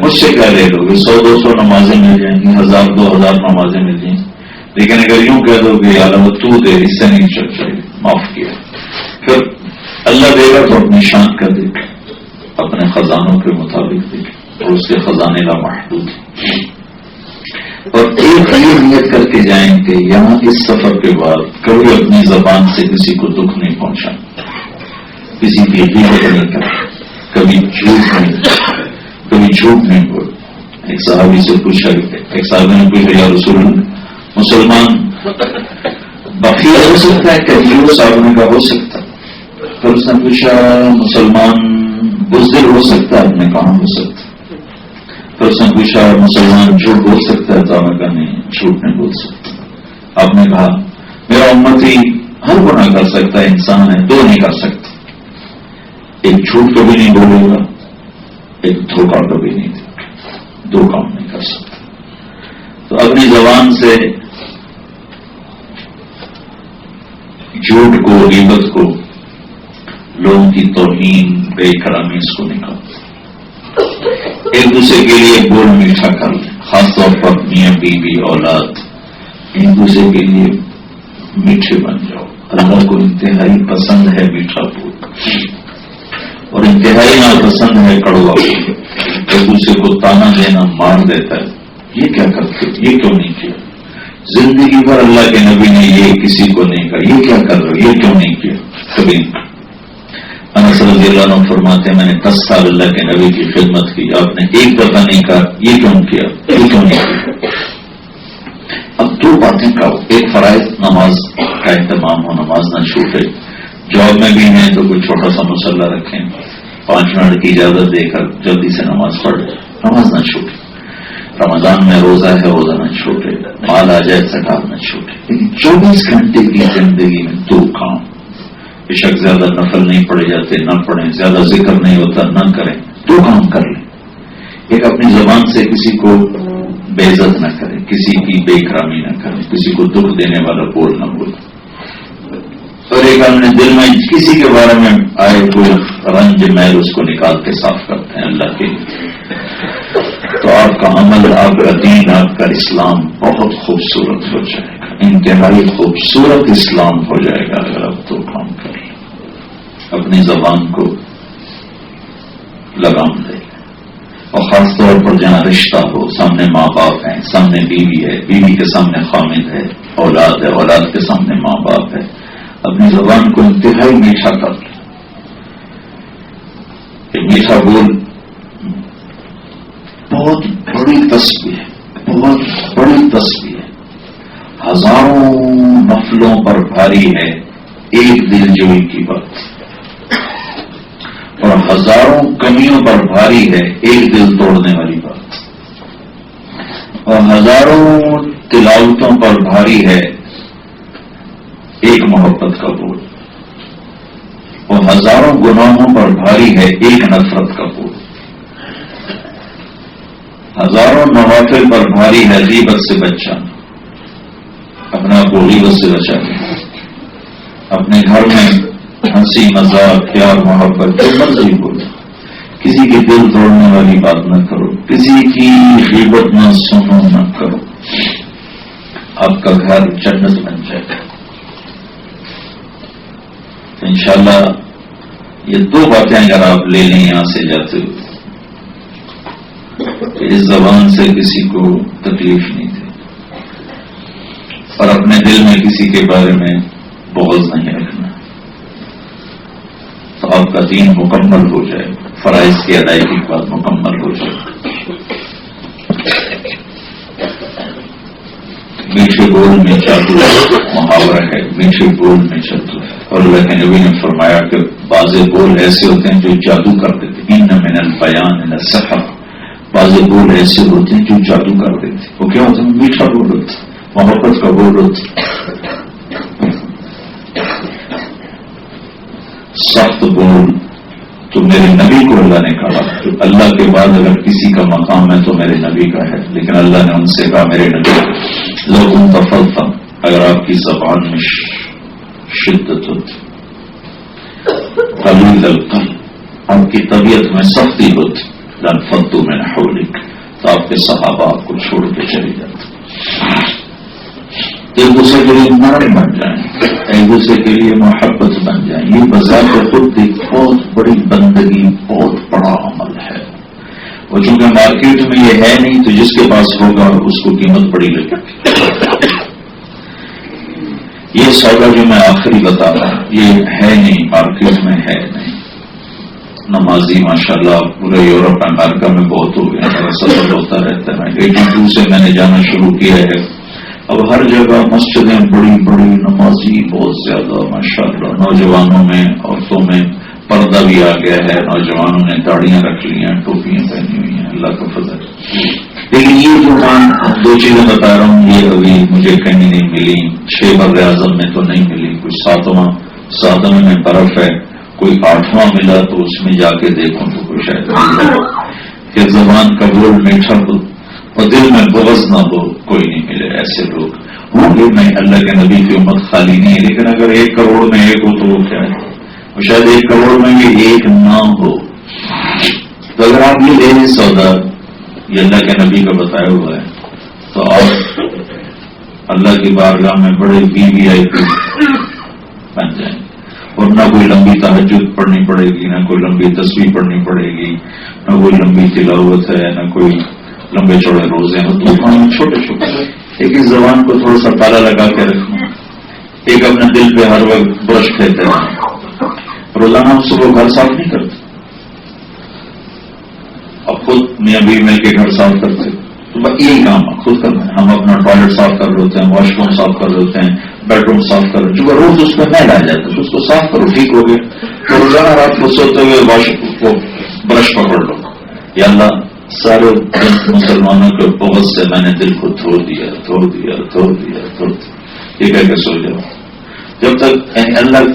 مجھ سے کیا لے لو گے؟ 100-200 نمازیں مل جائیں گی، 1000-2000 نمازیں مل جائیں گی. لیکن اگر یوں کہہ دو کہ اللہ تو دے، اس سے نہیں چل چلے، معاف کیا، پھر اللہ دے گا تو اپنی شان کر دے گا، اپنے خزانوں کے مطابق دے گا. اور اس کے خزانے کا محدود ہے. اور ایک یہ نیت کر کے جائیں کہ یہاں اس سفر کے بعد کبھی اپنی زبان سے کسی کو دکھ نہیں پہنچا، کسی کی غیبت نہیں کرا، کبھی جھوٹ نہیں بول. ایک صحابی سے پوچھا، ایک صحابی نے پوچھا یا رسول اللہ مسلمان بخیل ہو سکتا ہے کہ وہ صاحب نے کہا ہو سکتا. پھر اس نے پوچھا مسلمان بزدل ہو سکتا ہے؟ آپ نے کہا ہو سکتا. پھر اس نے پوچھا مسلمان جھوٹ بول سکتا ہے؟ تو آپ نے کہا نہیں، جھوٹ نہیں بول سکتا. آپ نے کہا میرا امتی ہر گناہ کر سکتا ہے، انسان ہے، 2 نہیں کر سکتا. ایک جھوٹ کبھی نہیں بولے گا، ایک دھوکہ کبھی نہیں دے گا. 2 کام نہیں کر سکتا. تو اپنی زبان سے جھوٹ کو، غیبت کو، لوگوں کی توہین، بے احترامی اس کو نکال. ایک دوسرے کے لیے بول میٹھا کر لیں. خاص طور پر میاں بیوی اولاد ایک دوسرے کے لیے میٹھے بن جاؤ. اللہ کو انتہائی پسند ہے میٹھا بول اور انتہائی ناپسند ہے کڑوا بول. ایک دوسرے کو تانا دینا، مار دیتا ہے، یہ کیا کرتے، یہ کیوں نہیں کیا. زندگی بھر اللہ کے نبی نے یہ کسی کو نہیں کہا یہ کیا کر رہے ہو، یہ کیوں نہیں کیا، کبھی نہیں کہا۔ انس رضی اللہ عنہ فرماتے ہیں میں نے 10 سال اللہ کے نبی کی خدمت کی، آپ نے ایک دفعہ نہیں کہا یہ کیوں کیا، یہ کیوں نہیں کیا۔ اب 2 باتیں کہو، ایک فرائض نماز کا اہتمام ہو، نماز نہ چھوٹے، جاب میں بھی ہیں تو کوئی چھوٹا سا مصلی رکھیں، 5 منٹ کی اجازت دے کر جلدی سے نماز پڑھ لیں، نماز نہ چھوٹے۔ رمضان میں روزہ ہے، روزہ نہ چھوٹے، مال آ جائے زکات نہ چھوٹے، لیکن 24 گھنٹے کی زندگی میں 2 کام، بے شک زیادہ نفل نہیں پڑے جاتے نہ پڑھیں، زیادہ ذکر نہیں ہوتا نہ کریں، 2 کام کر لیں۔ ایک اپنی زبان سے کسی کو بے عزت نہ کریں، کسی کی بے اکرامی نہ کریں، کسی کو دکھ دینے والا بول نہ بولیں، اور ایک اپنے دل میں کسی کے بارے میں آئے کوئی رنج میل اس کو نکال کے صاف کرتے ہیں اللہ کے لیے، تو آپ کا عمل، آپ کا دین، آپ کا اسلام بہت خوبصورت ہو جائے گا، انتہائی خوبصورت اسلام ہو جائے گا اگر آپ 2 کام کریں۔ اپنی زبان کو لگام دیں، اور خاص طور پر جہاں رشتہ ہو، سامنے ماں باپ ہیں، سامنے بیوی ہے، بیوی کے سامنے خامد ہے، اولاد ہے، اولاد کے سامنے ماں باپ ہے، اپنی زبان کو انتہائی میٹھا کر لیں۔ کہ میٹھا بول بہت بڑی تسبیح ہے، بہت بڑی تسبیح ہے، ہزاروں نفلوں پر بھاری ہے ایک دل جوئی کی بات، اور ہزاروں کمیوں پر بھاری ہے ایک دل توڑنے والی بات، اور ہزاروں تلاوتوں پر بھاری ہے ایک محبت کا بول، اور ہزاروں گناہوں پر بھاری ہے ایک نفرت کا بول، ہزاروں نوافل پر بھاری ہے غیبت سے بچانا، اپنے آپ کو غیبت سے بچانا، اپنے گھر میں ہنسی مذاق پیار محبت جو مرضی بولو، کسی کے دل توڑنے والی بات نہ کرو، کسی کی غیبت نہ سنو نہ کرو، آپ کا گھر جنت بن جائے گا۔ انشاءاللہ یہ 2 باتیں اگر آپ لے لیں یہاں سے جاتے ہو، کہ اس زبان سے کسی کو تکلیف نہیں دے، اور اپنے دل میں کسی کے بارے میں بغض نہیں رکھنا، تو آپ کا دین مکمل ہو جائے، فرائض کی ادائیگی کے بعد مکمل ہو جائے۔ میٹھے بول میں جادو محاورہ ہے، میٹھے بول میں جادو ہے، اور اللہ کے نبی نے فرمایا کہ بعض بول ایسے ہوتے ہیں جو جادو کر دیتے، ان من البیان للسحر، بعض بول ایسے ہوتے ہیں جو جادو کر دیتے، وہ کیا ہوتا ہے؟ میٹھا بول ہوتا، محبت کا بول ہوتا، سخت بول تو میرے نبی کو اللہ نے کہا، تو اللہ کے بعد اگر کسی کا مقام ہے تو میرے نبی کا ہے، لیکن اللہ نے ان سے کہا میرے نبی لوگوں تفلتا، اگر آپ کی زبان میں شدت ہوتی، قلیل القلب، آپ کی طبیعت میں سختی ہوتی، لنفضوا من حولک، تو آپ کے صحابہ آپ کو چھوڑ کے چلے جاتے، ایک دوسرے کے لیے مرنے بن جائیں، ایک دوسرے کے لیے محبت بن جائیں، یہ بذات خود ایک بہت بڑی بندگی، بہت بڑا عمل ہے، اور چونکہ مارکیٹ میں یہ ہے نہیں تو جس کے پاس ہوگا اس کو قیمت بڑی لگے گی۔ یہ سودا جو میں آخری بتا رہا ہوں یہ ہے نہیں، مارکیٹ میں ہے نہیں۔ نمازی ماشاءاللہ پورے یورپ امریکہ میں بہت ہو گیا، میرا سفر ہوتا رہتا ہے، 82 سے میں نے جانا شروع کیا ہے، اب ہر جگہ مسجدیں بڑی بڑی، نمازی بہت زیادہ ماشاءاللہ، نوجوانوں میں عورتوں میں پردہ بھی آ گیا ہے، نوجوانوں نے داڑیاں رکھ لی ہیں، ٹوپیاں پہنی ہوئی ہیں، اللہ کا فضل۔ لیکن یہ جو میں 2 چیزیں بتا رہا ہوں یہ ابھی مجھے کہیں نہیں ملی، 6 بر اعظم میں تو نہیں ملی، کچھ 7واں میں برف ہے، کوئی 8واں ملا تو اس میں جا کے دیکھوں تو کوئی شاید مل جائے کہ زبان کا بول میٹھا ہو اور دل میں بغض نہ ہو، کوئی نہیں ملے ایسے لوگ ہوں گے۔ میں اللہ کے نبی کی امت خالی نہیں ہے، لیکن اگر 1 کروڑ میں 1 ہو تو وہ کیا ہے، اور شاید 1 کروڑ میں بھی 1 نہ ہو، تو اگر آپ یہ لے لیں سودا، یہ اللہ کے نبی کا بتایا ہوا ہے، تو آپ اللہ کی بارگاہ میں بڑے VIP بن جائیں، اور نہ کوئی لمبی تہجد پڑھنی پڑے گی، نہ کوئی لمبی تسبیح پڑھنی پڑے گی، نہ کوئی لمبی تلاوت ہے، نہ کوئی لمبے چوڑے روزے ہیں، تو چھوٹے چھوٹے ایک اس زبان کو تھوڑا سا تالا لگا کے رکھنا، ایک اپنے دل پہ ہر وقت برش پھیرتے رہنا. روزانہ ہم صبح گھر صاف نہیں کرتے، اب خود میاں بیوی مل کے گھر صاف کرتے، تو بس یہی کام ہے خود کرنا ہے. ہم اپنا ٹوائلٹ صاف کر رہے ہوتے ہیں، واش روم صاف کر رہے ہوتے ہیں، بیڈ روم صاف کر رہے، جو روز اس پہ میل آ جاتا ہے تو اس کو صاف کرو، ٹھیک ہو گیا. تو روزانہ رات کو سوتے ہوئے واش کو برش پکڑ لو، یا اللہ سارے مسلمانوں کے بغض سے میں نے دل کو دھو دیا دھو دیا دھو دیا دھو دیا، یہ کہہ کے سو جاؤ. جب تک اللہ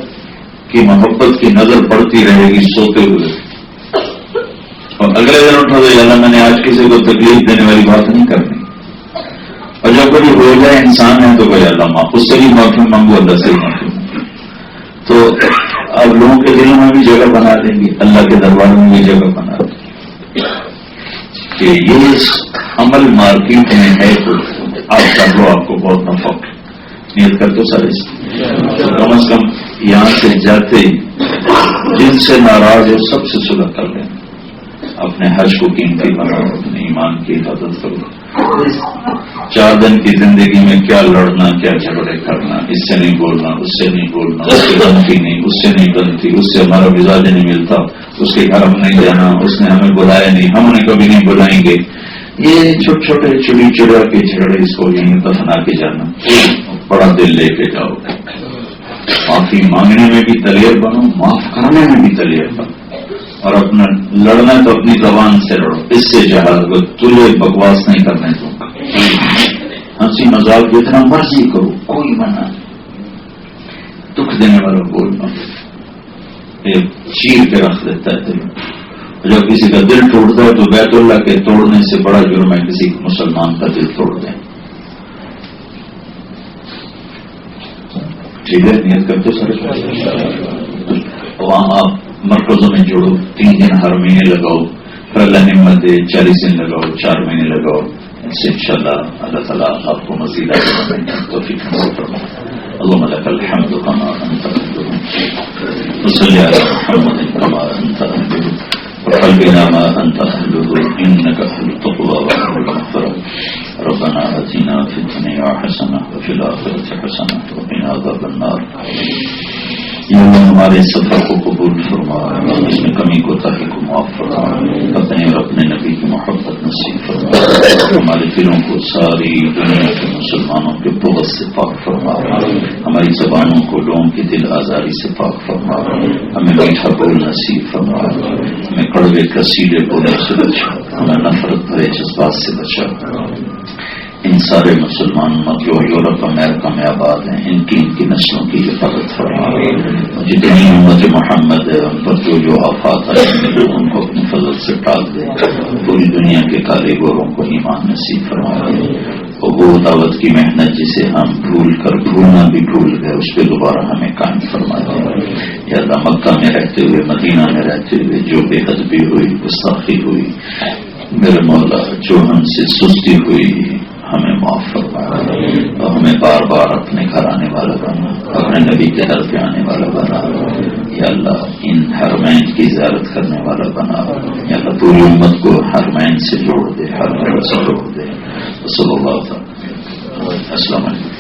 کی محبت کی نظر پڑتی رہے گی سوتے ہوئے، اور اگلے دن اٹھا دو، اللہ میں نے آج کسی کو تکلیف دینے والی بات نہیں کرنی. اور جب کبھی ہو جائے انسان ہے تو کوئی اللہ معاف، اس سے بھی معافی مانگو، اللہ سے ہی معافی مانگو. تو اب لوگوں کے دلوں میں بھی جگہ بنا دیں گی، اللہ کے دربار میں بھی جگہ بنا دیں گی کہ یہ عمل مارکیٹ میں ہے تو آپ کر لو، آپ کو بہت نفع نیت کر دو سر. کم از کم یہاں سے جاتے جن سے ناراض ہو سب سے صلح کر لیں، اپنے حج کو قیمتی بناؤ، اپنے ایمان کی حفاظت کرو. 4 دن کی زندگی میں کیا لڑنا، کیا جھگڑے کرنا، اس سے نہیں بولنا، اس سے نہیں بولنا، اس سے بنتی نہیں، اس سے نہیں بنتی، اس سے ہمارا مزاج نہیں ملتا، اس کے گھر ہم نہیں جانا، اس نے ہمیں بلایا نہیں، ہم انہیں کبھی نہیں بلائیں گے. یہ چھوٹے چھوٹے چڑی چڑیا کے جھگڑے، اس کو یہیں دفنا کے جانا. بڑا دل لے کے جاؤ، معافی مانگنے میں بھی دلیر بنو، معاف کرنے میں بھی دلیر بنو. اور اپنا لڑنا تو اپنی زبان سے لڑو، اس سے جہاد تجھے بکواس نہیں کرنے دوں گا. ہنسی مذاق جتنا مرضی کرو، کوئی منع نہیں. دکھ دینے والا بولنا یہ چیر کے رکھ دیتا ہے دل. جب کسی کا دل ٹوٹتا ہے تو بیت اللہ کے توڑنے سے بڑا جرم ہے کسی مسلمان کا دل توڑ دیں. ٹھیک ہے، نیت کرتے سر. وہاں آپ مرکزوں میں جوڑو، 3 دن ہر مہینے لگاؤ، پھر اللہ نعمت دے 40 دن لگاؤ، 4 مہینے لگاؤ. اس سے انشاءاللہ اللہ تعالیٰ آپ کو مزید توفیق نصیب فرمائے. اللهم لك الحمد كما انت اهل، وصل على محمد كما انت اهل، وقلبنا ما انت اهله، انك اهل التقوى واهل المغفرة. ربنا آتنا في الدنيا حسنة وفي الآخرة حسنة وقنا عذاب النار. یا اللہ ہمارے سفر کو قبول فرما، اس میں کمی کوتاہی کو معاف فرما، اپنے اور اپنے نبی کی محبت نصیب فرما. ہمارے دلوں کو ساری دنیا کے مسلمانوں کے بغض سے پاک فرما. ہماری زبانوں کو لوگوں کی دل آزاری سے پاک فرما. ہمیں میٹھا بول نصیب فرما، ہمیں کڑوے کسیلے بولنے سے بچا، ہمیں نفرت بھرے جذبات سے بچا. ان سارے مسلمان جو یورپ امریکہ میں آباد ہیں، ان کی نسلوں کی حفاظت فرما. جتنی امت محمد ہے ان پر جو آفات آئے ان کو اپنے فضل سے ٹال دے. پوری دنیا کے کالے گوروں کو ایمان نصیب فرما دے. اور وہ دعوت کی محنت جسے ہم بھولنا بھی بھول گئے، اس پہ دوبارہ ہمیں قائم فرما دے. یا اللہ مکہ میں رہتے ہوئے، مدینہ میں رہتے ہوئے جو بے ادبی ہوئی، گستاخی ہوئی، میرے مولا جو ہم سے سستی ہوئی، ہمیں معاف فرما اور ہمیں بار بار اپنے گھر آنے والا بنا، اپنے نبی کے در پہ آنے والا بنا. یا اللہ ان حرمین کی زیارت کرنے والا بنا. یا اللہ پوری امت کو حرمین سے جوڑ دے، حرمین سے جوڑ دے. صلی اللہ علیہ. السلام علیکم.